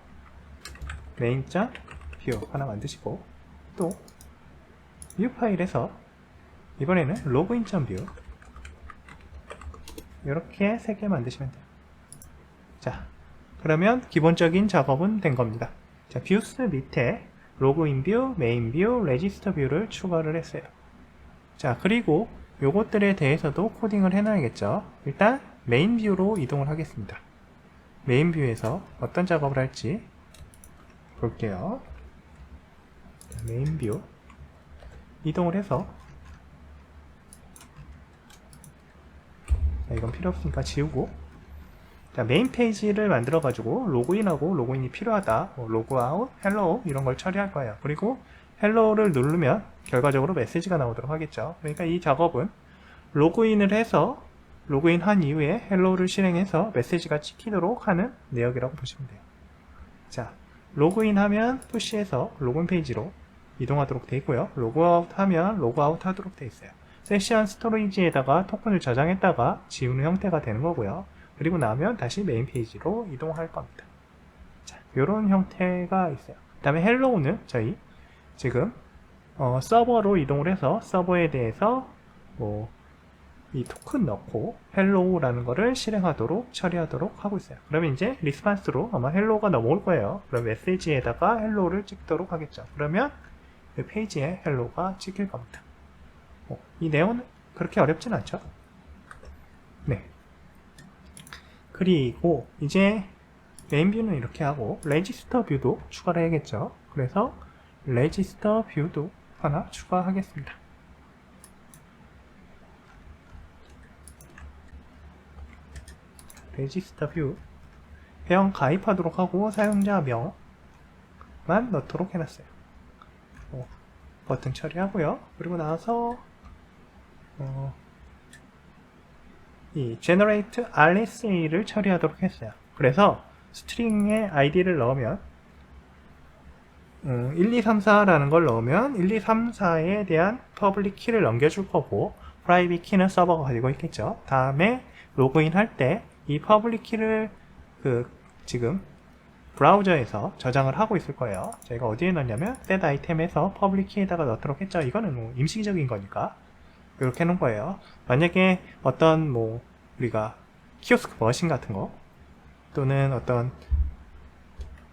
메인.뷰 하나 만드시고, 또 뉴 파일에서 이번에는 로그인.뷰 이렇게 3개 만드시면 돼요. 자, 그러면 기본적인 작업은 된 겁니다. 자, 뷰스 밑에 로그인 뷰, 메인 뷰, 레지스터 뷰를 추가를 했어요. 자, 그리고 요것들에 대해서도 코딩을 해놔야겠죠. 일단 메인 뷰로 이동을 하겠습니다. 메인 뷰에서 어떤 작업을 할지 볼게요. 메인 뷰 이동을 해서, 자, 이건 필요 없으니까 지우고, 자, 메인 페이지를 만들어 가지고 로그인하고 로그인이 필요하다, 로그아웃, 헬로우 이런 걸 처리할 거예요. 그리고 헬로우를 누르면 결과적으로 메시지가 나오도록 하겠죠. 그러니까 이 작업은 로그인을 해서, 로그인 한 이후에 헬로우를 실행해서 메시지가 찍히도록 하는 내역이라고 보시면 돼요. 자, 로그인 하면 푸시해서 로그인 페이지로 이동하도록 되어 있고요. 로그아웃 하면 로그아웃 하도록 되어 있어요. 세션 스토리지에다가 토큰을 저장했다가 지우는 형태가 되는 거고요. 그리고 나면 다시 메인 페이지로 이동할 겁니다. 자, 이런 형태가 있어요. 그 다음에 헬로우는 저희 지금 서버로 이동을 해서 서버에 대해서 이 토큰 넣고 헬로우라는 거를 실행하도록 처리하도록 하고 있어요. 그러면 이제 리스판스로 아마 헬로우가 넘어올 거예요. 그럼 메시지에다가 헬로우를 찍도록 하겠죠. 그러면 이 페이지에 헬로우가 찍힐 겁니다. 이 내용은 그렇게 어렵진 않죠. 네. 그리고 이제 메인 뷰는 이렇게 하고 레지스터 뷰도 추가를 해야겠죠. 그래서 레지스터 뷰도 하나 추가하겠습니다. 레지스터 뷰 회원 가입하도록 하고 사용자명만 넣도록 해놨어요. 버튼 처리하고요. 그리고 나서 이 generate RSA를 처리하도록 했어요. 그래서 스트링에 id를 넣으면 1234라는 걸 넣으면 1234에 대한 public 키를 넘겨줄 거고, private 키는 서버가 가지고 있겠죠. 다음에 로그인 할 때 이 public 키를 지금 브라우저에서 저장을 하고 있을 거예요. 저희가 어디에 넣냐면 set item에서 public 키에다가 넣도록 했죠. 이거는 임시적인 거니까 이렇게 해놓은 거예요. 만약에 어떤 우리가 키오스크 머신 같은 거, 또는 어떤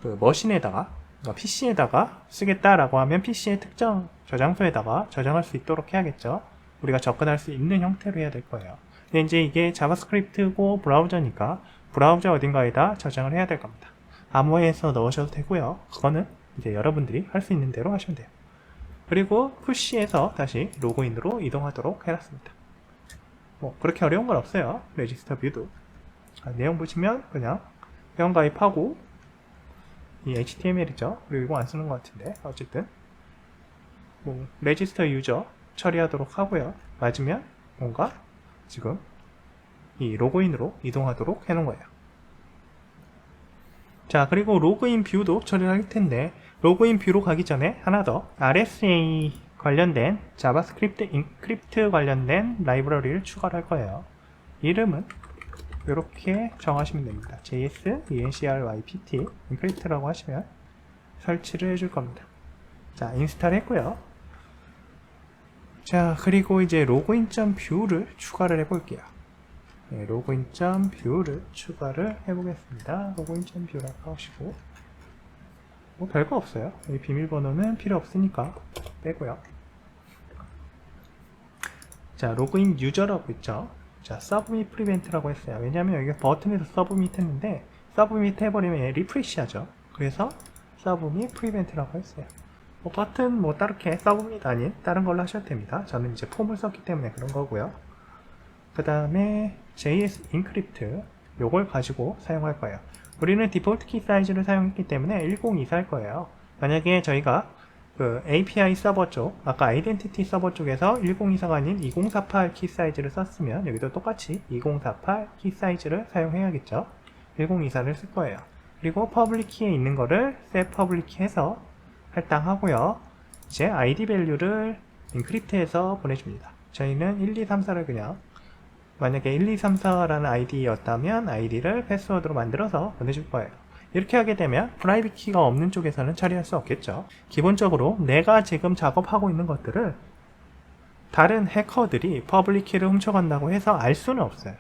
머신에다가, PC에다가 쓰겠다라고 하면 PC의 특정 저장소에다가 저장할 수 있도록 해야겠죠. 우리가 접근할 수 있는 형태로 해야 될 거예요. 근데 이제 이게 자바스크립트고 브라우저니까 브라우저 어딘가에다 저장을 해야 될 겁니다. 암호에서 넣으셔도 되고요. 그거는 이제 여러분들이 할 수 있는 대로 하시면 돼요. 그리고 푸시에서 다시 로그인으로 이동하도록 해놨습니다. 그렇게 어려운 건 없어요. 레지스터 뷰도 내용 보시면 그냥 회원 가입하고, 이 HTML이죠. 그리고 이거 안 쓰는 것 같은데 어쨌든 레지스터 유저 처리하도록 하고요. 맞으면 뭔가 지금 이 로그인으로 이동하도록 해놓은 거예요. 자, 그리고 로그인 뷰도 처리를 할 텐데, 로그인 뷰로 가기 전에 하나 더 RSA 관련된 자바스크립트 인크립트 관련된 라이브러리를 추가를 할 거예요. 이름은 이렇게 정하시면 됩니다. JS encrypt 인크립트라고 하시면 설치를 해줄 겁니다. 자, 인스톨 했고요. 자, 그리고 이제 로그인.뷰를 추가를 해볼게요. 네, 로그인.뷰를 추가를 해보겠습니다. 로그인.뷰라고 하시고, 별거 없어요. 이 비밀번호는 필요 없으니까 빼고요. 자, 로그인 유저라고 있죠. 자, 서브밋 프리벤트라고 했어요. 왜냐하면 여기가 버튼에서 서브밋 했는데 서브밋 해버리면 리프레시 하죠. 그래서 서브밋 프리벤트라고 했어요. 버튼 따르게 서브밋 아닌 다른 걸로 하셔도 됩니다. 저는 이제 폼을 썼기 때문에 그런 거고요. 그 다음에 JS 인크립트 요걸 가지고 사용할 거예요. 우리는 디폴트 키 사이즈를 사용했기 때문에 1024일 거예요. 만약에 저희가 그 API 서버 쪽, 아까 아이덴티티 서버 쪽에서 1024가 아닌 2048 키 사이즈를 썼으면 여기도 똑같이 2048 키 사이즈를 사용해야겠죠. 1024를 쓸 거예요. 그리고 퍼블릭 키에 있는 거를 set public 키 해서 할당하고요. 이제 ID 밸류를 인크립트해서 보내줍니다. 저희는 1234를 그냥 만약에 1234라는 아이디였다면 아이디를 패스워드로 만들어서 보내줄 거예요. 이렇게 하게 되면 프라이빗 키가 없는 쪽에서는 처리할 수 없겠죠. 기본적으로 내가 지금 작업하고 있는 것들을 다른 해커들이 퍼블릭 키를 훔쳐간다고 해서 알 수는 없어요.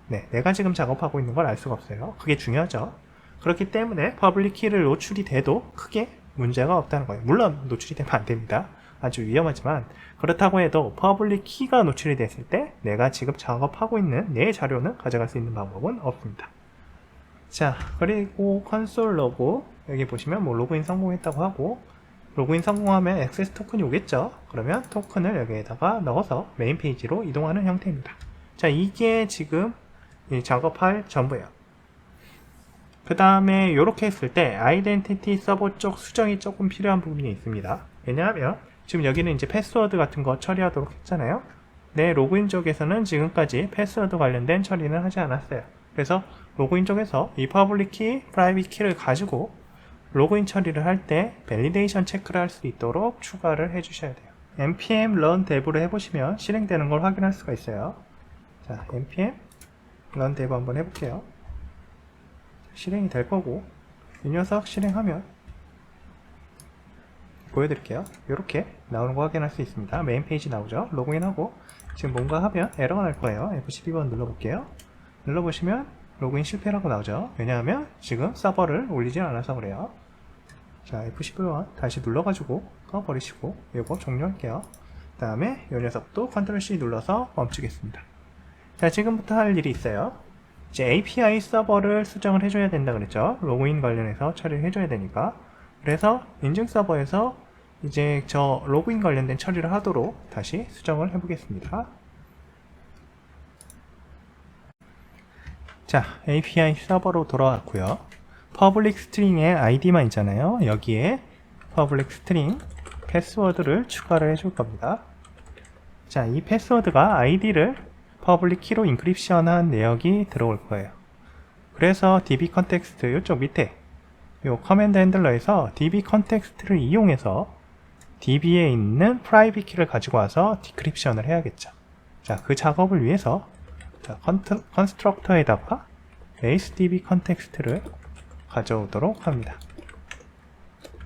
네, 내가 지금 작업하고 있는 걸 알 수가 없어요. 그게 중요하죠. 그렇기 때문에 퍼블릭 키를 노출이 돼도 크게 문제가 없다는 거예요. 물론 노출이 되면 안 됩니다. 아주 위험하지만 그렇다고 해도 퍼블릭 키가 노출이 됐을 때 내가 지금 작업하고 있는 내 자료는 가져갈 수 있는 방법은 없습니다. 자, 그리고 콘솔 로그 여기 보시면 뭐 로그인 성공했다고 하고 로그인 성공하면 액세스 토큰이 오겠죠. 그러면 토큰을 여기에다가 넣어서 메인 페이지로 이동하는 형태입니다. 자, 이게 지금 이 작업할 전부예요. 그 다음에 이렇게 했을 때 아이덴티티 서버 쪽 수정이 조금 필요한 부분이 있습니다. 왜냐하면 지금 여기는 이제 패스워드 같은 거 처리하도록 했잖아요. 내 로그인 쪽에서는 지금까지 패스워드 관련된 처리는 하지 않았어요. 그래서 로그인 쪽에서 이 퍼블릭 키, 프라이빗 키를 가지고 로그인 처리를 할 때 밸리데이션 체크를 할 수 있도록 추가를 해주셔야 돼요. npm run dev를 해보시면 실행되는 걸 확인할 수가 있어요. 자, npm run dev 한번 해볼게요. 실행이 될 거고 이 녀석 실행하면 보여드릴게요. 이렇게 나오는 거 확인할 수 있습니다. 메인 페이지 나오죠. 로그인하고 지금 뭔가 하면 에러가 날 거예요. F12번 눌러볼게요. 눌러보시면 로그인 실패라고 나오죠. 왜냐하면 지금 서버를 올리진 않아서 그래요. 자, F12번 다시 눌러가지고 꺼버리시고 이거 종료할게요. 그 다음에 이 녀석도 컨트롤 C 눌러서 멈추겠습니다. 자, 지금부터 할 일이 있어요. 이제 API 서버를 수정을 해줘야 된다 그랬죠. 로그인 관련해서 처리를 해줘야 되니까. 그래서 인증 서버에서 이제 저 로그인 관련된 처리를 하도록 다시 수정을 해보겠습니다. 자, API 서버로 돌아왔고요. 퍼블릭 스트링의 ID만 있잖아요. 여기에 퍼블릭 스트링 패스워드를 추가를 해줄 겁니다. 자, 이 패스워드가 ID를 퍼블릭 키로 인크립션한 내역이 들어올 거예요. 그래서 db 컨텍스트 이쪽 밑에 요 커맨드 핸들러에서 db 컨텍스트를 이용해서 db에 있는 프라이빗 키를 가지고 와서 디크립션을 해야겠죠. 자, 그 작업을 위해서 자, 컨스트럭터에다가 base db 컨텍스트를 가져오도록 합니다.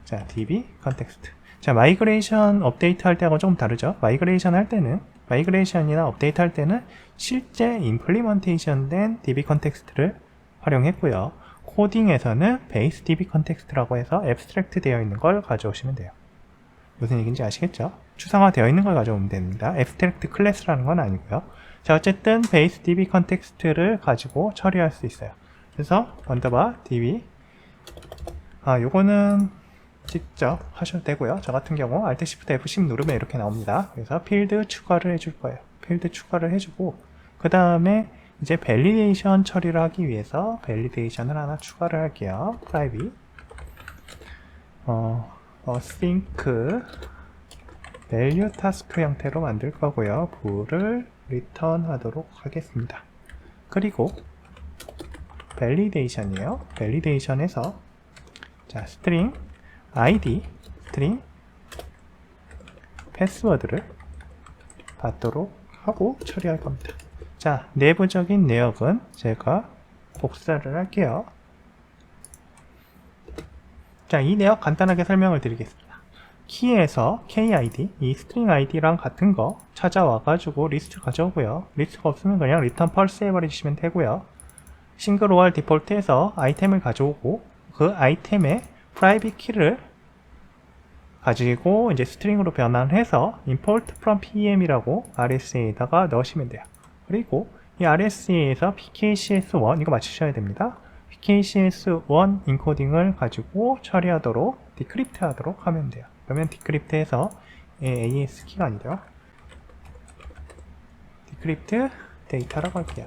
자, db 컨텍스트. 자, 마이그레이션 업데이트 할 때하고 조금 다르죠. 마이그레이션 할 때는 마이그레이션이나 업데이트 할 때는 실제 임플리먼테이션 된 db 컨텍스트를 활용했고요. 코딩에서는 base db 컨텍스트라고 해서 앱스트랙트 되어 있는 걸 가져오시면 돼요. 무슨 얘기인지 아시겠죠? 추상화 되어 있는 걸 가져오면 됩니다. 앱스트랙트 클래스라는 건 아니고요. 자, 어쨌든 base db 컨텍스트를 가지고 처리할 수 있어요. 그래서 언더바 db 요거는 직접 하셔도 되고요. 저 같은 경우 Alt Shift F10 누르면 이렇게 나옵니다. 그래서 필드 추가를 해줄 거예요. 필드 추가를 해주고 그 다음에 이제 밸리데이션 처리를 하기 위해서 밸리데이션을 하나 추가를 할게요. private async value task 형태로 만들 거고요. bool을 return 하도록 하겠습니다. 그리고 validation이에요. validation에서 자, string id string 패스워드를 받도록 하고 처리할 겁니다. 자, 내부적인 내역은 제가 복사를 할게요. 자, 이 내역 간단하게 설명을 드리겠습니다. 키에서 KID, 이 스트링 ID랑 같은 거 찾아와가지고 리스트 가져오고요. 리스트가 없으면 그냥 return pulse 해버리시면 되고요. 싱글 OR 디폴트에서 아이템을 가져오고 그 아이템의 private 키를 가지고 이제 스트링으로 변환해서 import from PEM이라고 RSA에다가 넣으시면 돼요. 그리고 이 RSA에서 PKCS1 이거 맞추셔야 됩니다. PKCS1 인코딩을 가지고 처리하도록 디크립트 하도록 하면 돼요. 그러면 디크립트해서 AS 키가 아니죠. 디크립트 데이터라고 할게요.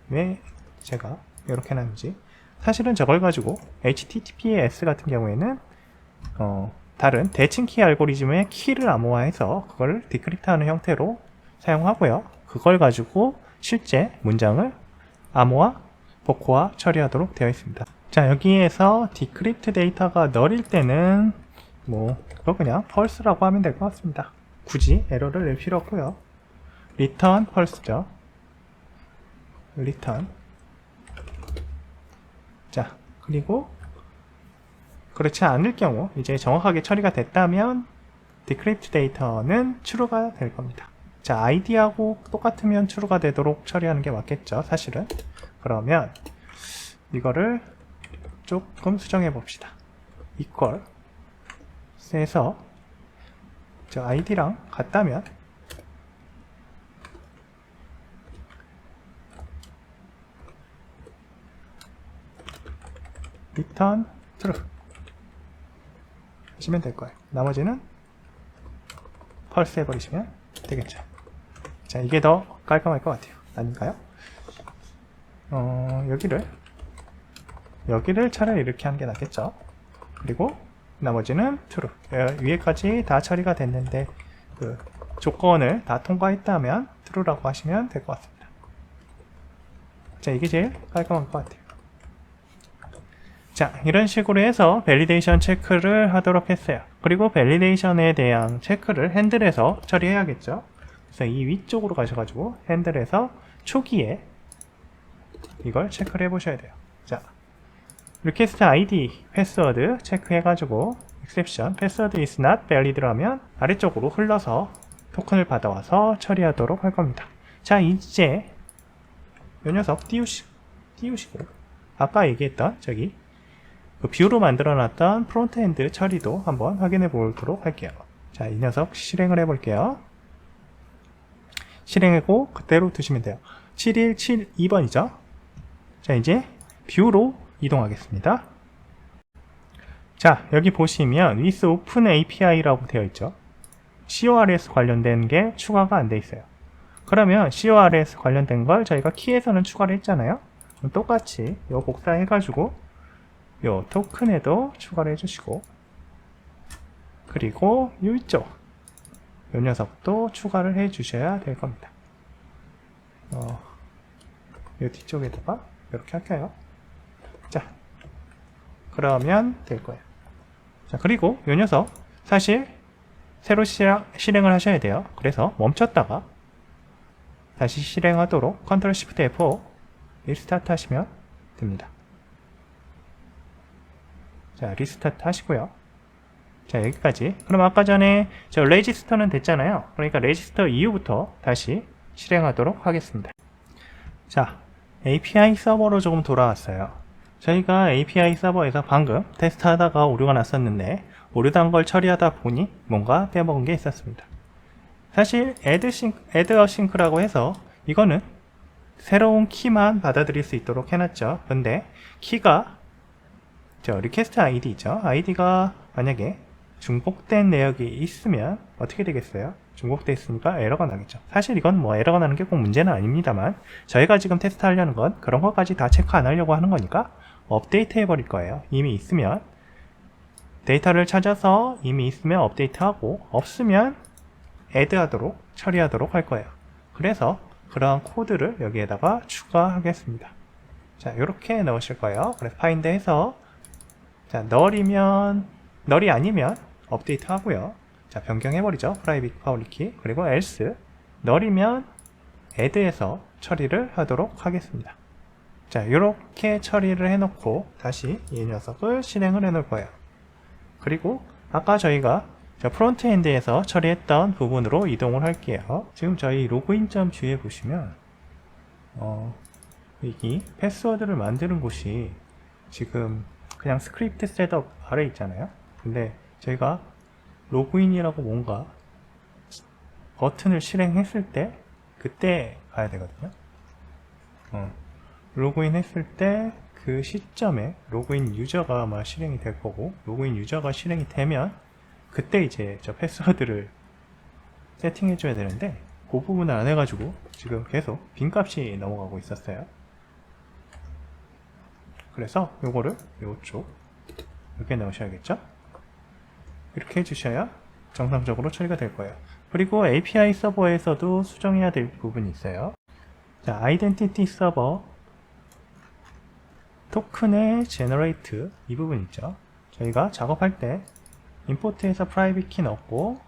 왜 제가 이렇게 놨는지 사실은 저걸 가지고 HTTPS 같은 경우에는 다른 대칭키 알고리즘의 키를 암호화해서 그걸 디크립트하는 형태로 사용하고요. 그걸 가지고 실제 문장을 암호화, 복호화 처리하도록 되어 있습니다. 자, 여기에서 디크립트 데이터가 널일 때는 이거 그냥 펄스라고 하면 될 것 같습니다. 굳이 에러를 낼 필요 없고요. return 펄스죠. return. 자, 그리고 그렇지 않을 경우 이제 정확하게 처리가 됐다면 decrypt 데이터는 true가 될 겁니다. 자, id하고 똑같으면 true가 되도록 처리하는 게 맞겠죠, 사실은. 그러면 이거를 조금 수정해 봅시다. equal 에서 저 id랑 같다면 return true 하시면 될 거예요. 나머지는 펄스 해버리시면 되겠죠. 자, 이게 더 깔끔할 것 같아요. 아닌가요? 여기를 차라리 이렇게 하는 게 낫겠죠. 그리고 나머지는 true. 위에까지 다 처리가 됐는데 그 조건을 다 통과했다면 true라고 하시면 될 것 같습니다. 자, 이게 제일 깔끔한 것 같아요. 자, 이런 식으로 해서 밸리데이션 체크를 하도록 했어요. 그리고 밸리데이션에 대한 체크를 핸들에서 처리해야겠죠. 그래서 이 위쪽으로 가셔가지고 핸들에서 초기에 이걸 체크를 해보셔야 돼요. 자, request id 패스워드 체크해가지고 exception password is not valid라면 아래쪽으로 흘러서 토큰을 받아와서 처리하도록 할 겁니다. 자, 이제 이 녀석 띄우시고 아까 얘기했던 저기 그 뷰로 만들어놨던 프론트엔드 처리도 한번 확인해 보도록 할게요. 자, 이 녀석 실행을 해볼게요. 실행하고 그대로 두시면 돼요. 7172번이죠. 자, 이제 뷰로 이동하겠습니다. 자, 여기 보시면 with open API라고 되어 있죠. CORS 관련된 게 추가가 안 돼 있어요. 그러면 CORS 관련된 걸 저희가 키에서는 추가를 했잖아요. 똑같이 이거 복사해가지고 요 토큰에도 추가를 해주시고, 그리고 이쪽 요 녀석도 추가를 해 주셔야 될 겁니다. 요 뒤쪽에다가 이렇게 할까요? 자, 그러면 될 거예요. 자, 그리고 요 녀석 사실 새로 실행을 하셔야 돼요. 그래서 멈췄다가 다시 실행하도록 Ctrl Shift F5 리스타트 하시면 됩니다. 자, 리스타트 하시고요. 자, 여기까지. 그럼 아까 전에 저 레지스터는 됐잖아요. 그러니까 레지스터 이후부터 다시 실행하도록 하겠습니다. 자, API 서버로 조금 돌아왔어요. 저희가 API 서버에서 방금 테스트 하다가 오류가 났었는데 오류단 걸 처리하다 보니 뭔가 빼먹은 게 있었습니다. 사실 add asynch라고 해서 이거는 새로운 키만 받아들일 수 있도록 해놨죠. 근데 키가 저 리퀘스트 ID 있죠. ID가 만약에 중복된 내역이 있으면 어떻게 되겠어요? 중복돼 있으니까 에러가 나겠죠. 사실 이건 뭐 에러가 나는 게 꼭 문제는 아닙니다만 저희가 지금 테스트 하려는 건 그런 것까지 다 체크 안 하려고 하는 거니까 업데이트 해버릴 거예요. 이미 있으면 데이터를 찾아서 이미 있으면 업데이트하고 없으면 add 하도록 처리하도록 할 거예요. 그래서 그러한 코드를 여기에다가 추가하겠습니다. 자, 이렇게 넣으실 거예요. 그래서 find 해서 자, 널이 아니면 업데이트 하고요. 자, 변경해버리죠. private public key. 그리고 else 널이면 add해서 처리를 하도록 하겠습니다. 자, 이렇게 처리를 해놓고 다시 이 녀석을 실행을 해놓을 거예요. 그리고 아까 저희가 프론트엔드에서 처리했던 부분으로 이동을 할게요. 지금 저희 로그인.뷰에 보시면 여기 패스워드를 만드는 곳이 지금 그냥 스크립트 셋업 아래 있잖아요. 근데 저희가 로그인이라고 뭔가 버튼을 실행했을 때 그때 가야 되거든요. 로그인 했을 때 그 시점에 로그인 유저가 아마 실행이 될 거고, 로그인 유저가 실행이 되면 그때 이제 저 패스워드를 세팅해 줘야 되는데 그 부분을 안 해가지고 지금 계속 빈값이 넘어가고 있었어요. 그래서 요거를 요쪽 이렇게 넣으셔야겠죠. 이렇게 해주셔야 정상적으로 처리가 될 거예요. 그리고 API 서버에서도 수정해야 될 부분이 있어요. 자, 아이덴티티 서버 토큰의 제너레이트 이 부분 있죠. 저희가 작업할 때 임포트에서 프라이빗 키 넣고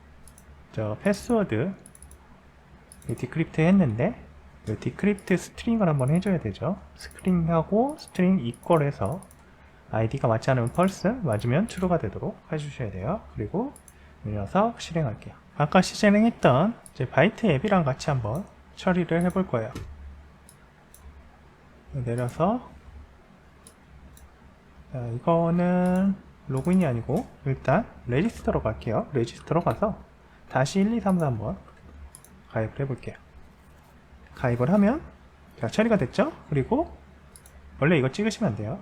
저 패스워드 디크립트 했는데 이 디크립트 스트링을 한번 해줘야 되죠. 스트링하고 스트링 이퀄해서 아이디가 맞지 않으면 펄스, 맞으면 true가 되도록 해주셔야 돼요. 그리고 이 녀석 실행할게요. 아까 실행했던 이제 바이트 앱이랑 같이 한번 처리를 해볼 거예요. 내려서 자, 이거는 로그인이 아니고 일단 레지스터로 갈게요. 레지스터로 가서 다시 1, 2, 3, 4 한번 가입을 해볼게요. 가입을 하면 자, 처리가 됐죠? 그리고 원래 이거 찍으시면 안 돼요.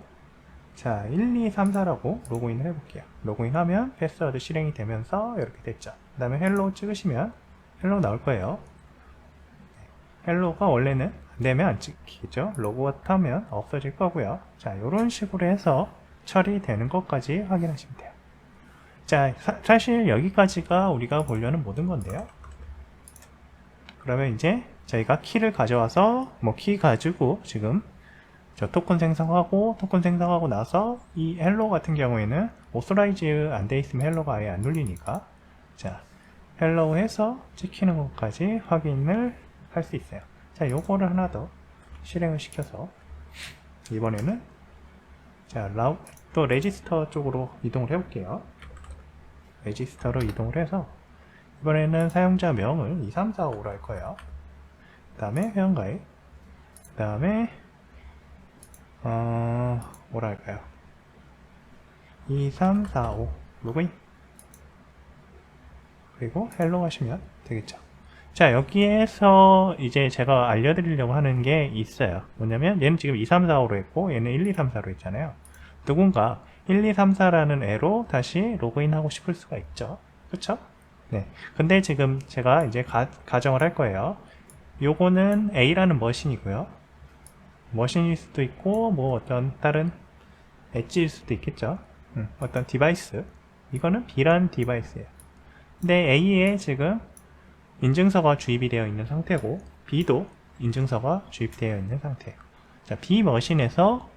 자, 1, 2, 3, 4라고 로그인을 해볼게요. 로그인하면 패스워드 실행이 되면서 이렇게 됐죠. 그 다음에 헬로 찍으시면 헬로 나올 거예요. 헬로가 원래는 안되면 안 찍히죠. 로그아웃 하면 없어질 거고요. 자, 이런 식으로 해서 처리되는 것까지 확인하시면 돼요. 자, 사실 여기까지가 우리가 보려는 모든 건데요. 그러면 이제 저희가 키를 가져와서 뭐 키 가지고 지금 저 토큰 생성하고 나서 이 헬로 같은 경우에는 오소라이즈 안 돼 있으면 헬로가 아예 안 눌리니까 자, 헬로 해서 찍히는 것까지 확인을 할 수 있어요. 자, 요거를 하나 더 실행을 시켜서 이번에는 자, 또 레지스터 쪽으로 이동을 해 볼게요. 레지스터로 이동을 해서 이번에는 사용자 명을 2345로 할 거예요. 그 다음에 회원가입, 그 다음에 뭐라 할까요? 2345 로그인, 그리고 헬로 하시면 되겠죠. 자, 여기에서 이제 제가 알려드리려고 하는 게 있어요. 뭐냐면 얘는 지금 2345로 했고 얘는 1234로 했잖아요. 누군가 1234라는 애로 다시 로그인 하고 싶을 수가 있죠. 그쵸? 네. 근데 지금 제가 이제 가정을 할 거예요. 요거는 A라는 머신이고요. 머신일 수도 있고 뭐 어떤 다른 엣지일 수도 있겠죠. 어떤 디바이스, 이거는 B라는 디바이스예요. 근데 A에 지금 인증서가 주입이 되어 있는 상태고 B도 인증서가 주입되어 있는 상태예요. 자, B 머신에서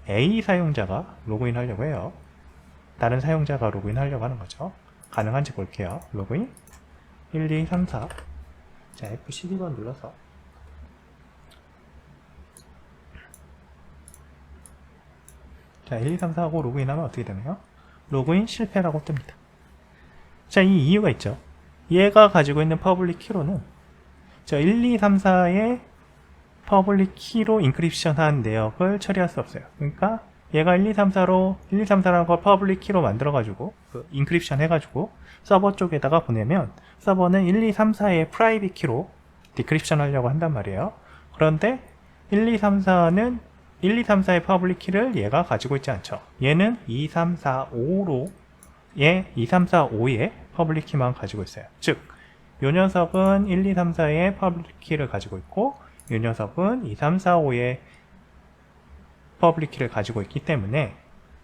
A 사용자가 로그인 하려고 해요. 다른 사용자가 로그인 하려고 하는 거죠. 가능한지 볼게요. 로그인 1, 2, 3, 4. 자, F12번 눌러서 자, 1, 2, 3, 4 하고 로그인하면 어떻게 되나요? 로그인 실패라고 뜹니다. 자, 이 이유가 있죠. 얘가 가지고 있는 퍼블릭 키로는 저 1, 2, 3, 4의 퍼블릭 키로 인크립션 한 내역을 처리할 수 없어요. 그러니까 얘가 1, 2, 3, 4로 1, 2, 3, 4라는 걸 퍼블릭 키로 만들어가지고 인크립션 해가지고 서버 쪽에다가 보내면 서버는 1, 2, 3, 4의 프라이빗 키로 디크립션 하려고 한단 말이에요. 그런데 1, 2, 3, 4는 1, 2, 3, 4의 퍼블릭 키를 얘가 가지고 있지 않죠. 얘는 2, 3, 4, 5로 2, 3, 4, 5의 퍼블릭 키만 가지고 있어요. 즉, 요 녀석은 1, 2, 3, 4의 퍼블릭 키를 가지고 있고 이 녀석은 2, 3, 4, 5의 퍼블릭 키를 가지고 있기 때문에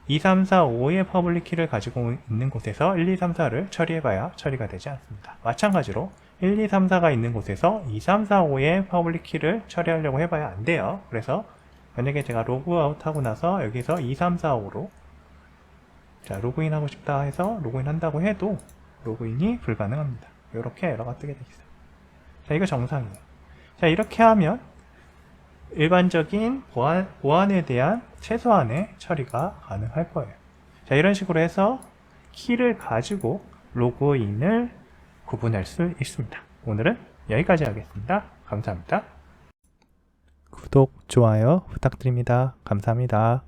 2, 3, 4, 5의 퍼블릭 키를 가지고 있는 곳에서 1, 2, 3, 4를 처리해봐야 처리가 되지 않습니다. 마찬가지로 1, 2, 3, 4가 있는 곳에서 2, 3, 4, 5의 퍼블릭 키를 처리하려고 해봐야 안 돼요. 그래서 만약에 제가 로그아웃 하고 나서 여기서 2, 3, 4, 5로 자, 로그인 하고 싶다 해서 로그인 한다고 해도 로그인이 불가능합니다. 이렇게 에러가 뜨게 되어 있어요. 자, 이거 정상이에요. 자, 이렇게 하면 일반적인 보안에 대한 최소한의 처리가 가능할 거예요. 자, 이런 식으로 해서 키를 가지고 로그인을 구분할 수 있습니다. 오늘은 여기까지 하겠습니다. 감사합니다. 구독, 좋아요 부탁드립니다. 감사합니다.